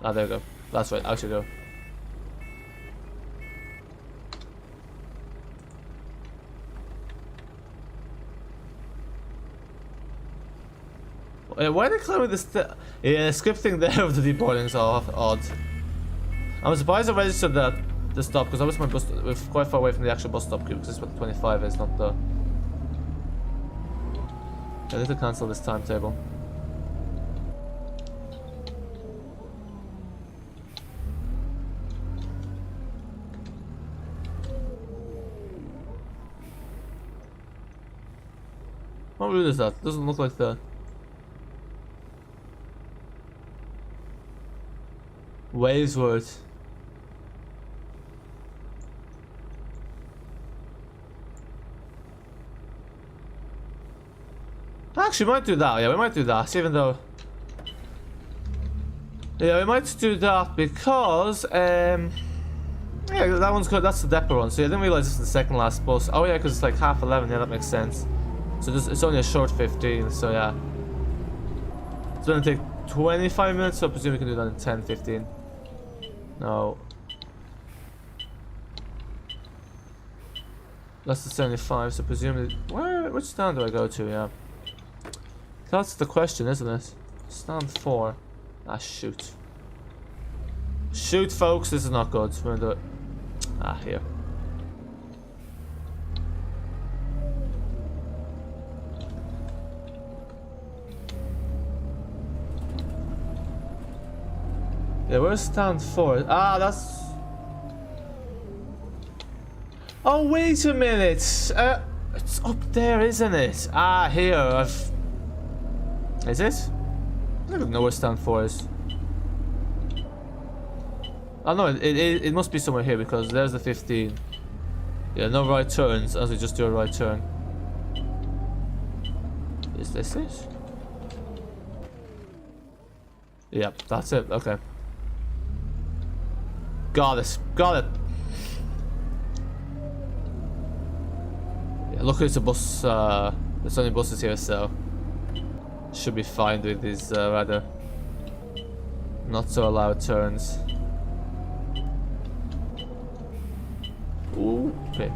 Ah, there we go. That's right. Out you go. Why are they climbing this? Yeah, the scripting there of the deboarding is odd. I'm surprised I registered that the stop because obviously my bus we're quite far away from the actual bus stop queue because this is what the 25 is, not the. I need to cancel this timetable. What route is that? Doesn't look like the Waysworth. Actually, we might do that. Yeah, we might do that. Even though, yeah, we might do that because yeah, that one's good. That's the depot one. So yeah, I didn't realize this is the second last bus. Oh yeah, because it's like 11:30. Yeah, that makes sense. So it's only a short 15. So yeah, it's gonna take 25 minutes. So I presume we can do that in 10:15. No. That's the 75, so presumably... Which stand do I go to, yeah? That's the question, isn't it? Stand 4. Ah, shoot. Shoot, folks, this is not good. We're gonna do it. Ah, here. Yeah, where's stand 4? Ah, that's... Oh, wait a minute! It's up there, isn't it? Ah, here, Is it? I don't know where stand 4 is. Oh no, it must be somewhere here because there's the 15. Yeah, no right turns as we just do a right turn. Is this it? Yep, that's it, okay. Got it. Got it. Yeah, luckily it's a bus, there's only buses here, so should be fine with these rather not so loud turns. Ooh, okay.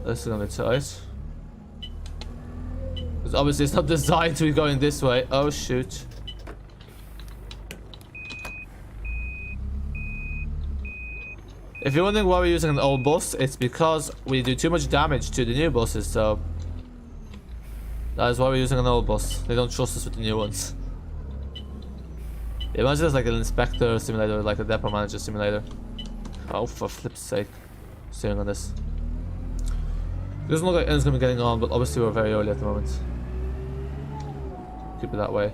This is gonna be tight. Because obviously it's not designed to be going this way. Oh shoot. If you're wondering why we're using an old bus, it's because we do too much damage to the new buses, so that is why we're using an old bus. They don't trust us with the new ones. Imagine it's like an inspector simulator, like a depot manager simulator. Oh, for flip's sake. Steering on this. It doesn't look like anyone's gonna be getting on, but obviously we're very early at the moment. Keep it that way.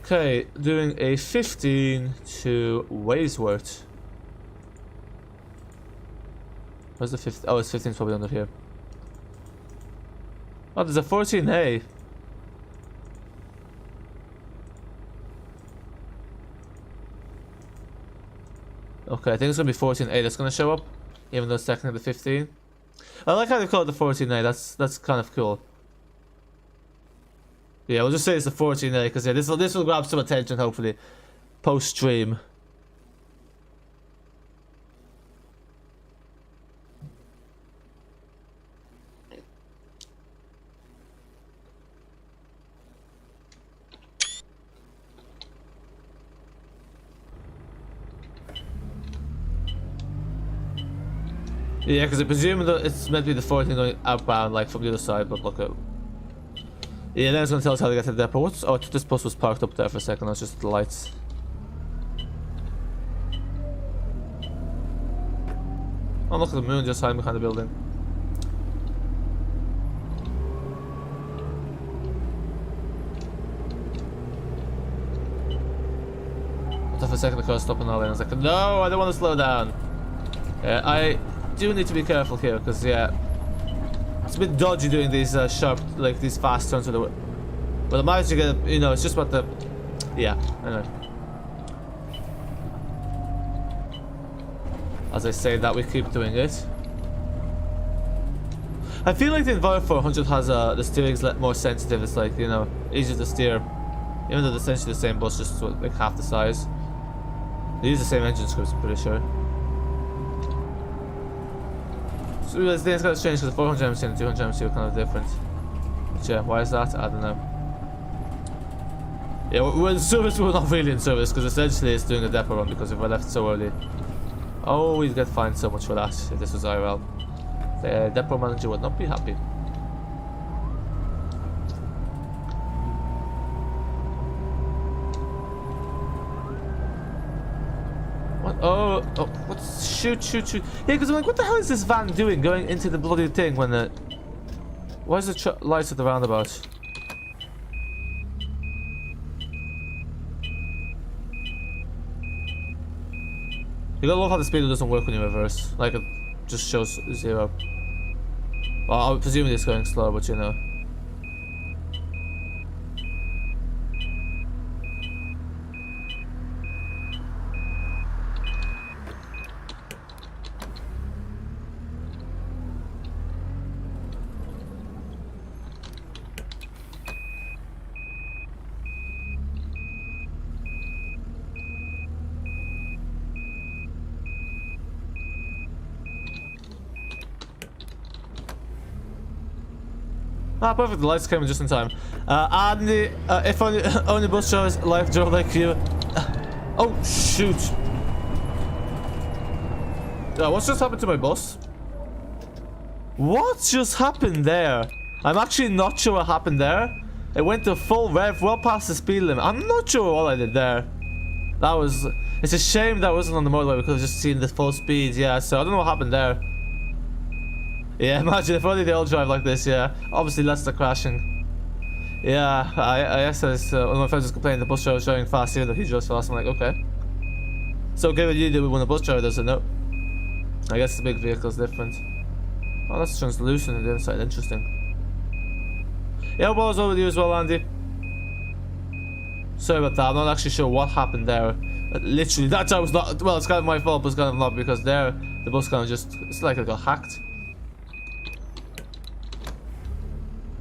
Okay, doing a 15 to Waysworth. Where's the 15? Oh, it's 15 is probably under here. Oh, there's a 14A. Okay, I think it's gonna be 14A that's gonna show up, even though it's technically the 15. I like how they call it the 14A. That's kind of cool. Yeah, we'll just say it's the 14A because yeah, this will grab some attention hopefully post stream. Yeah, because I presume that it's meant to be the 14 going outbound, like from the other side, but look at. Yeah, then it's going to tell us how to get to the depot. What's. Oh, this bus was parked up there for a second, that's just the lights. Oh, look at the moon just hiding behind the building. I thought for a second the car stopped in all lane. I was like, no, I don't want to slow down. Yeah, I do need to be careful here because yeah, it's a bit dodgy doing these sharp, like these fast turns with the. But I managed to get, you know, it's just about the. Yeah, anyway. As I say that, we keep doing it. I feel like the Enviro 400 has the steering's more sensitive. It's like, you know, easier to steer, even though they're essentially the same bus, just like half the size. They use the same engine scripts, I'm pretty sure. So I think it's kind of strange because the 400 MC and the 200 MC are kind of different. But yeah, why is that? I don't know. Yeah, we're in service, we're not really in service because essentially it's doing a depot run because if I left so early. Oh, we'd get fined so much for that if this was IRL. The depot manager would not be happy. What? Oh, what's shoot. Yeah, because I'm like, what the hell is this van doing going into the bloody thing when the. Why is the lights at the roundabout? You gotta love how the speeder doesn't work when you reverse. Like, it just shows 0. Well, I'm presuming it's going slow, but you know. Ah, perfect. The lights came in just in time. And if only bus shows life drove like you. Oh, shoot. What's just happened to my bus? What just happened there? I'm actually not sure what happened there. It went to full rev, well past the speed limit. I'm not sure what I did there. That was... It's a shame that wasn't on the motorway. We could have just seen the full speed. Yeah, so I don't know what happened there. Yeah, imagine if only they all drive like this, yeah. Obviously less the crashing. Yeah, I guess one of my friends was complaining the bus driver was driving fast here, that he drove fast. I'm like, okay. So given you do when a bus driver does it, no. I guess the big vehicle's different. Oh, that's translucent on the inside, interesting. Yeah, well, I was over to you as well, Andy. Sorry about that, I'm not actually sure what happened there. Literally, that time was not, well, it's kind of my fault, but it's kind of not because there, the bus kind of just, it's like it got hacked.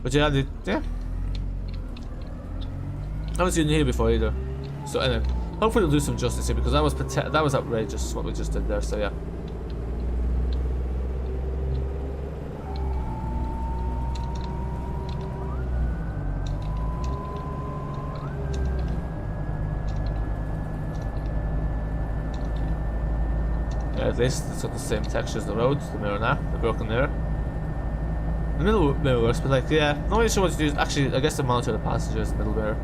But yeah, yeah. I haven't seen you here before either. So anyway, hopefully we'll do some justice here because that was outrageous what we just did there. So yeah. Yeah, at least it's got the same texture as the road, the mirror now, the broken mirror. The middle mirror works, but like, yeah, not really sure what to do. Actually, I guess to monitor the passengers, the middle mirror.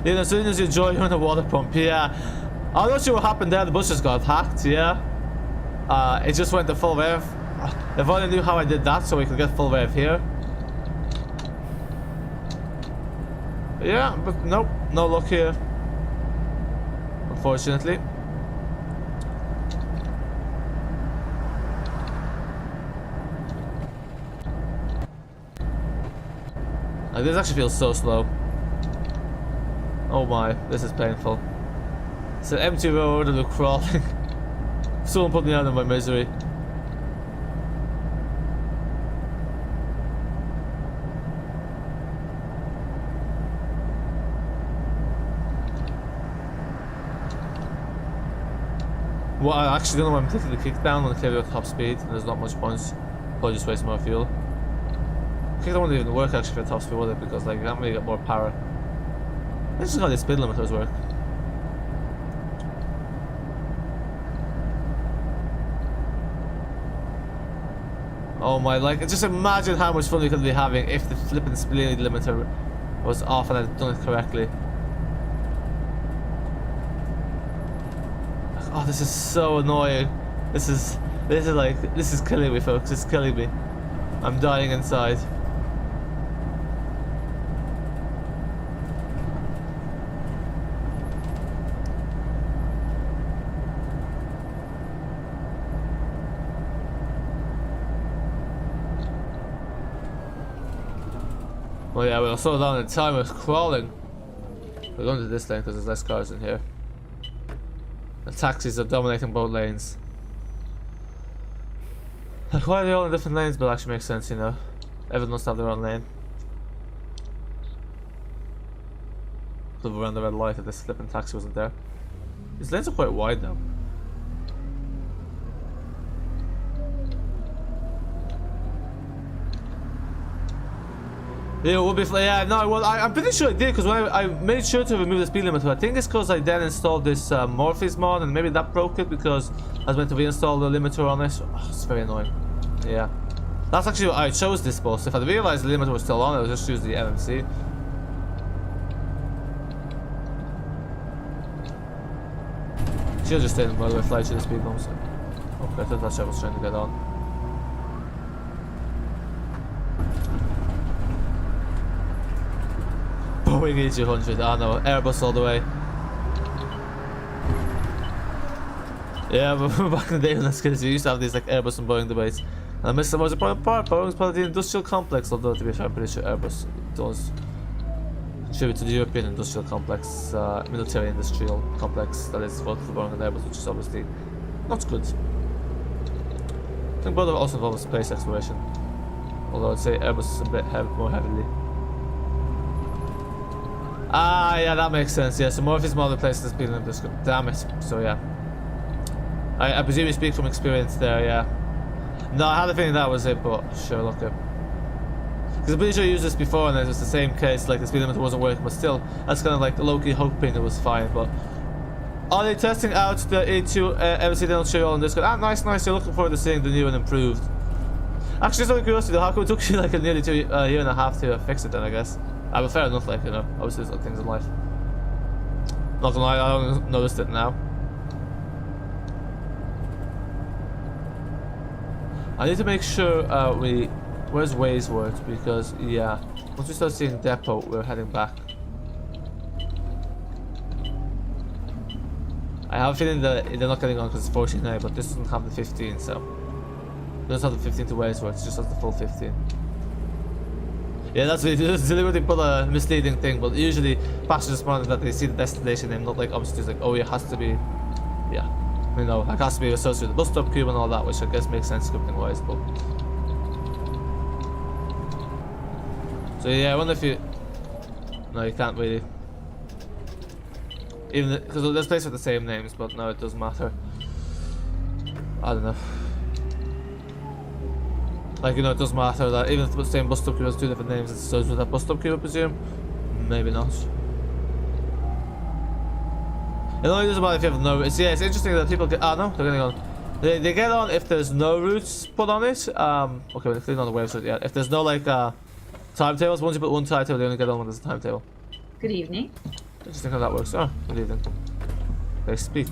Yeah, as soon as you join, you're on the water pump, yeah. I'm not sure what happened there, the bus just got hacked, yeah. It just went to full rev. If I only knew how I did that so we could get full rev here. Yeah, but nope, no luck here. Unfortunately. Like, this actually feels so slow. Oh my, this is painful. It's an empty road and we're crawling. Someone put me out of my misery. Well, I actually don't know why I'm taking the kickdown when I carry at top speed, and there's not much points. Probably just waste more fuel. Kickdown wouldn't even work actually for top speed, would it? Because like, you can't really get more power. Let's just how the speed limiters work. Oh my, like, just imagine how much fun we could be having if the flipping speed limiter was off and I'd done it correctly. Oh, this is so annoying. This is killing me, folks. It's killing me. I'm dying inside. Well, yeah, we'll slow down in time. We're crawling. We're going to this lane because there's less cars in here. The taxis are dominating both lanes. Like, why are they all in different lanes? But it actually makes sense, you know. Everyone must have their own lane. Could have run the red light if this flipping taxi wasn't there. These lanes are quite wide now. Yeah, it would be. Yeah, no, well, I'm pretty sure I did because when I made sure to remove the speed limiter. I think it's because I then installed this Morpheus mod, and maybe that broke it because I was meant to reinstall the limiter on it. Oh, it's very annoying. Yeah, that's actually why I chose this bus. If I'd realized the limiter was still on, I would just choose the MMC. She'll just stay in the motorway, fly to the speed bumps. Okay, I thought that ship was trying to get on. Boeing E200, I know, Airbus all the way. Yeah, but back in the day when I was kids, we used to have these like Airbus and Boeing debates. And I missed the most important part. Boeing's part of the industrial complex, although to be fair, I'm pretty sure Airbus does contribute to the European industrial complex, military industrial complex that is both for Boeing and Airbus, which is obviously not good. I think both are also involved with space exploration, although I'd say Airbus is a bit more heavily. Ah, yeah, that makes sense. Yeah, so Morpheus model places the speed limit. Damn it. So yeah, I presume you speak from experience there. Yeah. No, I had a feeling that was it, but sure, look. Because I'm pretty sure I used this before, and it was the same case. Like the speed limit wasn't working, but still, that's kind of like low-key hoping it was fine. But are they testing out the A2 MC? They'll show you all on Discord. Ah, nice. You're looking forward to seeing the new and improved. Actually, just out of curiosity, how come it took you like nearly a year and a half to fix it? Then I guess. But fair enough, like, you know, obviously there's other things in life. Not gonna lie, I only noticed it now. I need to make sure where's Waysworth, because yeah, once we start seeing Depot, we're heading back. I have a feeling that they're not getting on because it's 14 now, but this doesn't have the 15, so it doesn't have the 15 to Waysworth, it just has the full 15. Yeah, that's really deliberately put a misleading thing, but usually passengers respond that they see the destination name, not like obviously it's like, oh, it has to be, yeah, you know, like has to be associated with the bus stop cube and all that, which I guess makes sense scripting wise, but. So yeah, I wonder if you, no, you can't really, even because there's places with the same names, but no, it doesn't matter. I don't know. Like, you know, it doesn't matter that even if the same bus stop queue has two different names, it's associated with that bus stop queue, I presume. Maybe not. It only doesn't matter if you have no routes. Yeah, it's interesting that people get. Ah, no, they're getting on. They get on if there's no routes put on it. Okay, we're clearly on the website yet. If there's no like timetables, once you put one timetable, they only get on when there's a timetable. Good evening. Interesting how that works. Oh, good evening. They speak.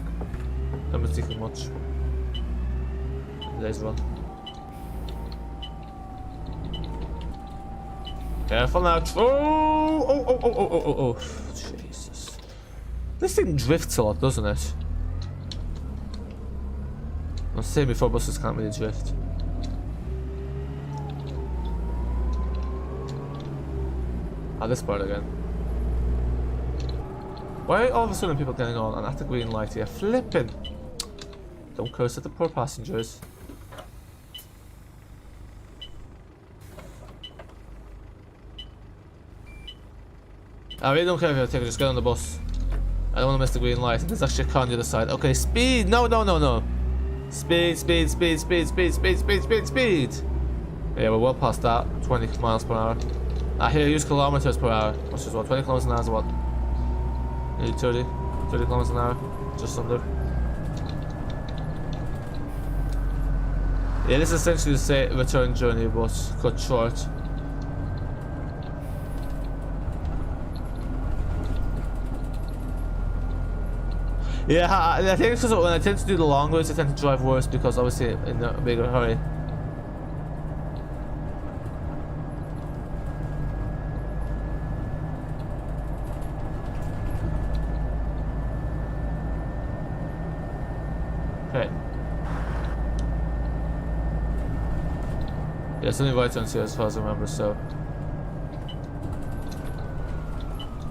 Don't be speaking much. Today's run. Careful now. Oh. Jesus. This thing drifts a lot, doesn't it? I was saying before, buses can't really drift. Ah, this part again. Why are all of a sudden people getting on and at the green light here? Flipping! Don't curse at the poor passengers. I really don't care if you're a ticket, just get on the bus. I don't want to miss the green light. There's actually a car on the other side. Okay, speed! No, no, no, no! Speed, speed, speed, speed, speed, speed, speed, speed, speed! Yeah, we're well past that. 20 miles per hour. I hear use kilometers per hour. Which is what? 20 kilometers an hour is what? Maybe 30 kilometers an hour. Just under. Yeah, this is essentially the same return journey, but cut short. Yeah, I think it's because when I tend to do the long routes, I tend to drive worse because obviously in a bigger hurry. Okay. Yeah, it's only right turns here as far as I remember, so.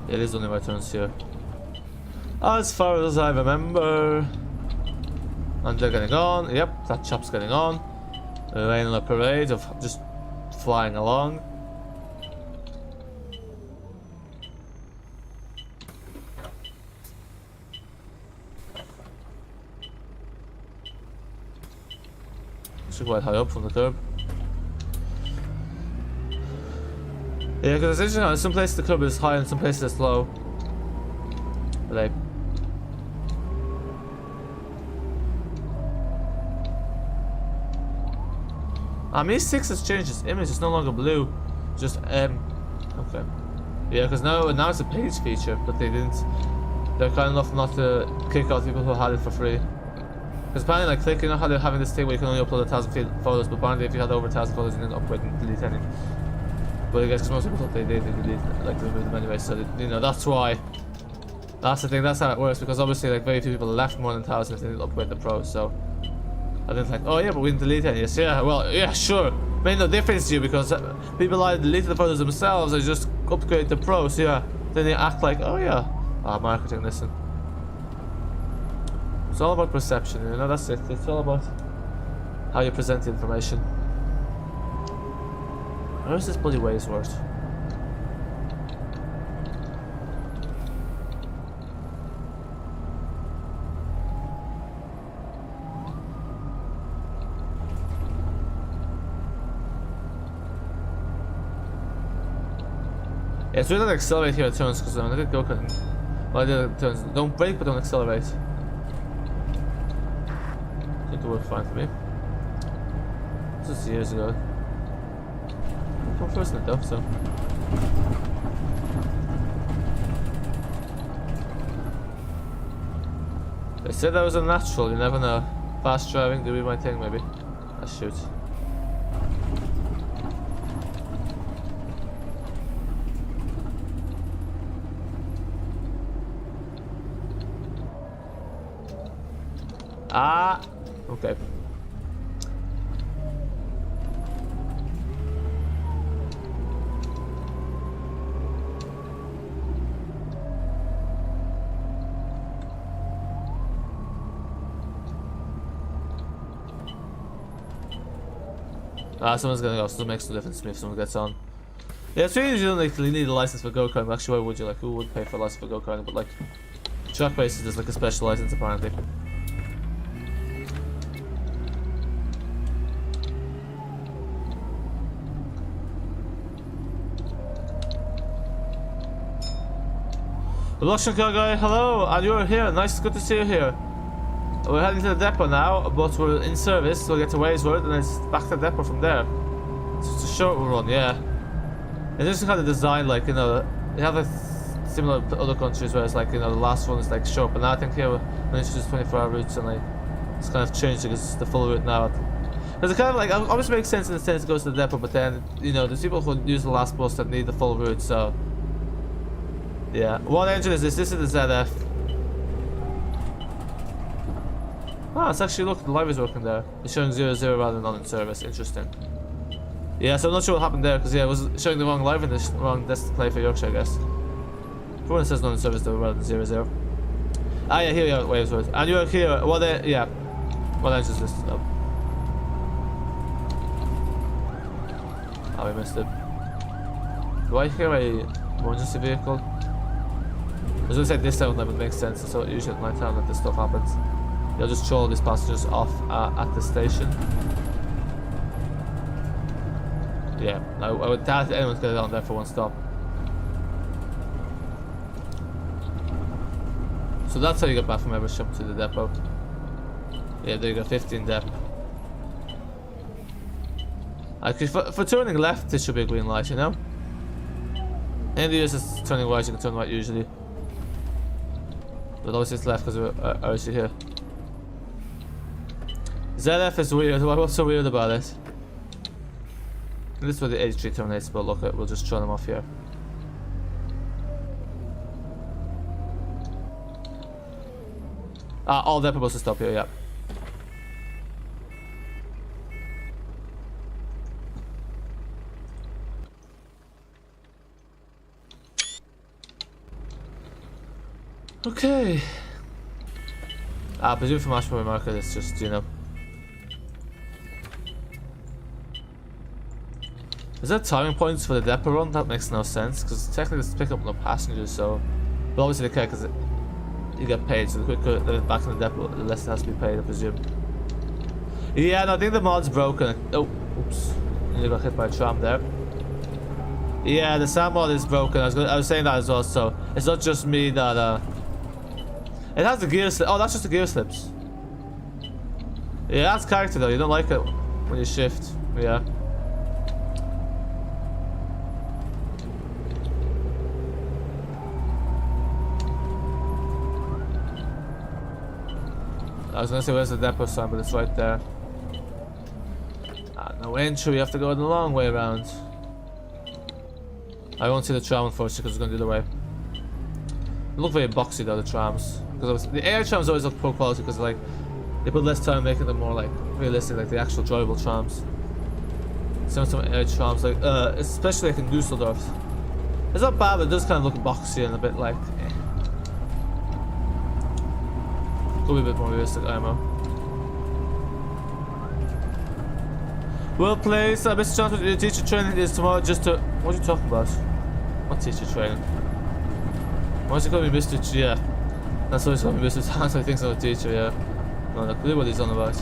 Yeah, it is only right turns here. As far as I remember. And they're getting on. Yep, that chop's getting on. Rain on a parade of just flying along. Actually quite high up from the curb. Yeah, because it's interesting how in some places the curb is high and some places it's low. But E6 has changed its image, it's no longer blue, just okay. Yeah, because now it's a paid feature, but they're kind enough not to kick out people who had it for free. Because apparently, like, clicking on how they're having this thing where you can only upload 1,000 photos, but apparently if you had over 1,000 photos you didn't upload and delete any. But I guess because most people thought they delete, like, they remove them anyway, so you know, that's why. That's the thing, that's how it works, because obviously, like, very few people left more than 1,000 if they didn't upgrade the Pro, so. I didn't like, oh yeah, but we didn't delete any. Yes, yeah, well, yeah, sure. Made no difference to you because people either deleted the photos themselves or just upgrade the Pro, so yeah. Then they act like, oh yeah. Marketing, listen. It's all about perception, you know, that's it. It's all about how you present the information. Where's this bloody Waysworth? Yeah, so we don't accelerate here at turns because when I did go-karting, well, I did at turns. Don't brake, but don't accelerate. I think it worked fine for me. This was years ago. I'm first in it though, so. They said that was a natural, you never know. Fast driving, do be my thing maybe. Let's shoot. Ah, okay. Someone's gonna go, so it makes no difference to me if someone gets on. Yeah, it's really, you don't like, need a license for go-karting. Actually, why would you? Like, who would pay for a license for go-karting? But like, track races, there's like a special license apparently. Production car guy, hello, and you're here. Nice, good to see you here. We're heading to the depot now, but we're in service, so we'll get to Waysworth and it's back to the depot from there. It's just a short run, yeah. It's just kind of designed like, you know, they have a similar to other countries where it's like, you know, the last one is like short, but now I think here we're introduced 24-hour routes and like, it's kind of changed because it's the full route now. Because it kind of like, obviously makes sense in the sense it goes to the depot, but then, you know, there's people who use the last bus that need the full route, so. Yeah. What engine is this? This is the ZF. Ah, it's actually, look, the live is working there. It's showing 00 rather than not in service. Interesting. Yeah, so I'm not sure what happened there, because yeah, it was showing the wrong live and the wrong display for Yorkshire, I guess. For when it says not in service though, rather than 00. Ah yeah, here we are, Waysworth. And you're here, what yeah. What engine is this? No. Oh, we missed it. Do I hear a emergency vehicle? I was gonna say this time would make sense, so usually at night time that this stuff happens. They'll just throw all these passengers off at the station. Yeah, I would doubt anyone's gonna get on there for one stop. So that's how you get back from Eversham to the depot. Yeah, there you go, 15 dep. Actually, for turning left, this should be a green light, you know? In the US, it's turning right, you can turn right usually. But obviously it's left because we're actually here. ZF is weird, what's so weird about it? This is where the H3 terminates, but look, we'll just turn them off here. All they're supposed to stop here, yeah. Okay. I presume from Ashmore market it's just, you know. Is there timing points for the depot run? That makes no sense, because technically it's picking up no passengers, so. But obviously they care because you get paid, so the quicker they're back in the depot, the less it has to be paid, I presume. Yeah, no, I think the mod's broken. Oh, oops. You got hit by a tram there. Yeah, the sound mod is broken. I was saying that as well, so it's not just me that it has the gear slip. Oh, that's just the gear slips. Yeah, that's character though. You don't like it when you shift. Yeah. I was gonna say where's the depot sign, but it's right there. No entry. You have to go the long way around. I won't see the tram unfortunately because it's going the other way. They look very boxy though, the trams. Because the air trams always look poor quality because like they put less time making them more like realistic, like the actual drivable trams. Some air trams, like especially like in Dusseldorf. It's not bad, but it does kind of look boxy and a bit like. Could be a bit more realistic, IMO. Well played, Mr. Johnson. Your teacher training is tomorrow. Just to what are you talking about? What teacher training? Why is he calling me Mr. Yeah, that's why he's calling me Mr. Johnson. I think so, teacher. Yeah, no, no clue what he's on about.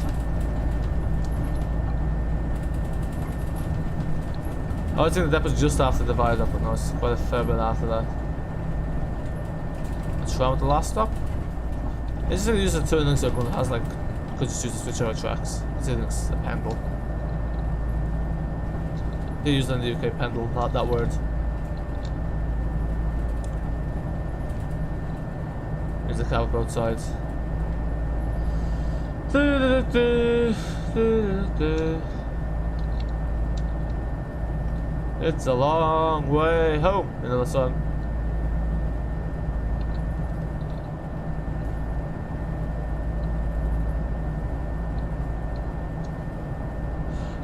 I think the depot's just after the viaduct, but no, it's quite a fair bit after that. Let's try with the last stop. It's just gonna use a turning circle that has like, could just use to switch over tracks. It's a pendle. They use it in the UK, pendle, not that word. There's a cab outside. It's a long way home. Another song.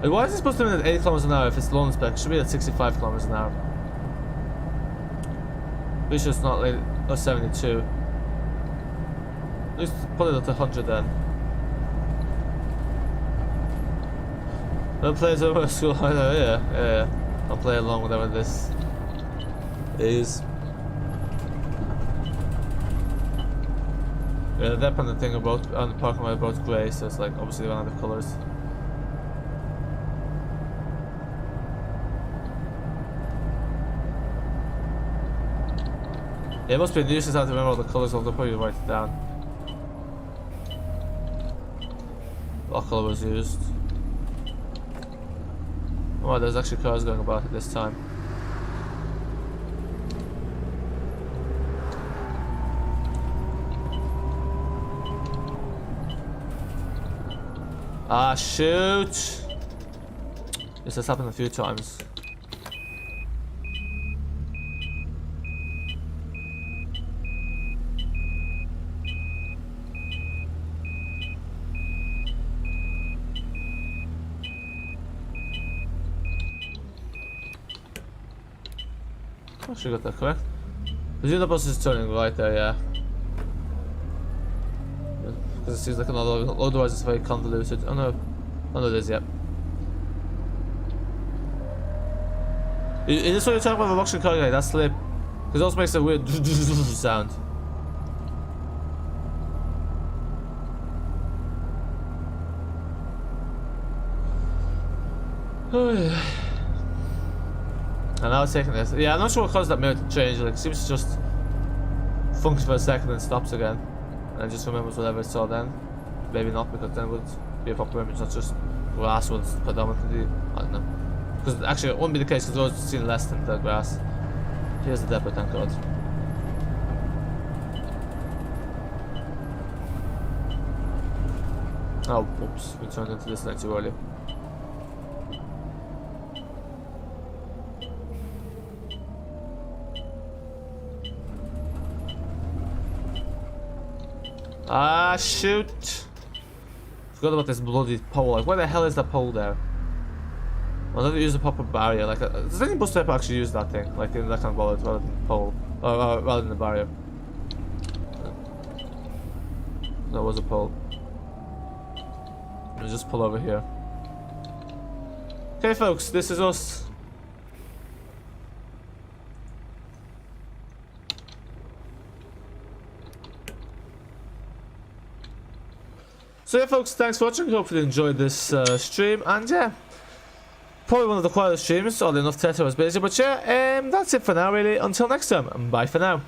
Like, why is it supposed to be at 8 kilometers an hour if it's loan spec? It should be at 65 kilometers an hour. Pretty sure it's not like 72. At least put it up to 100 then. Don't play it over school either, yeah. I'll play along with whatever this is. Yeah, the depth on the thing about on the parking lot are both grey, so it's like obviously they don't have the colours. Yeah, it must be a nuisance. I have to remember all the colours, I'll probably write it down. What colour was used? Oh, there's actually cars going about at this time. Ah, shoot! This has happened a few times. I should got that correct. The other bus is turning right there, yeah. Because it seems like another, otherwise it's very convoluted. Oh no. Oh no, it is, yep. Is this what you're talking about the auction car guy? That slip? Because it also makes a weird sound. Oh yeah. And now it's taking this. Yeah, I'm not sure what caused that mirror to change. Like, it seems to just function for a second and stops again. And it just remembers whatever it saw then. Maybe not, because then it would be a proper image, not just grass was predominantly. I don't know. Because actually it wouldn't be the case because those seen less than the grass. Here's the depot, thank God. Oh, whoops, we turned into this lane too early. Ah, shoot! Forgot about this bloody pole. Like, where the hell is that pole there? Well, doesn't use a proper barrier. Like, does any bus type actually use that thing? Like, in that kind of bullet rather than the pole, or rather than the barrier? There was a pole. Let's just pull over here. Okay, folks, this is us. So yeah, folks, thanks for watching. Hopefully you enjoyed this stream, and yeah, probably one of the quietest streams. Oddly enough, Teta was busy, but yeah, that's it for now, really. Until next time, bye for now.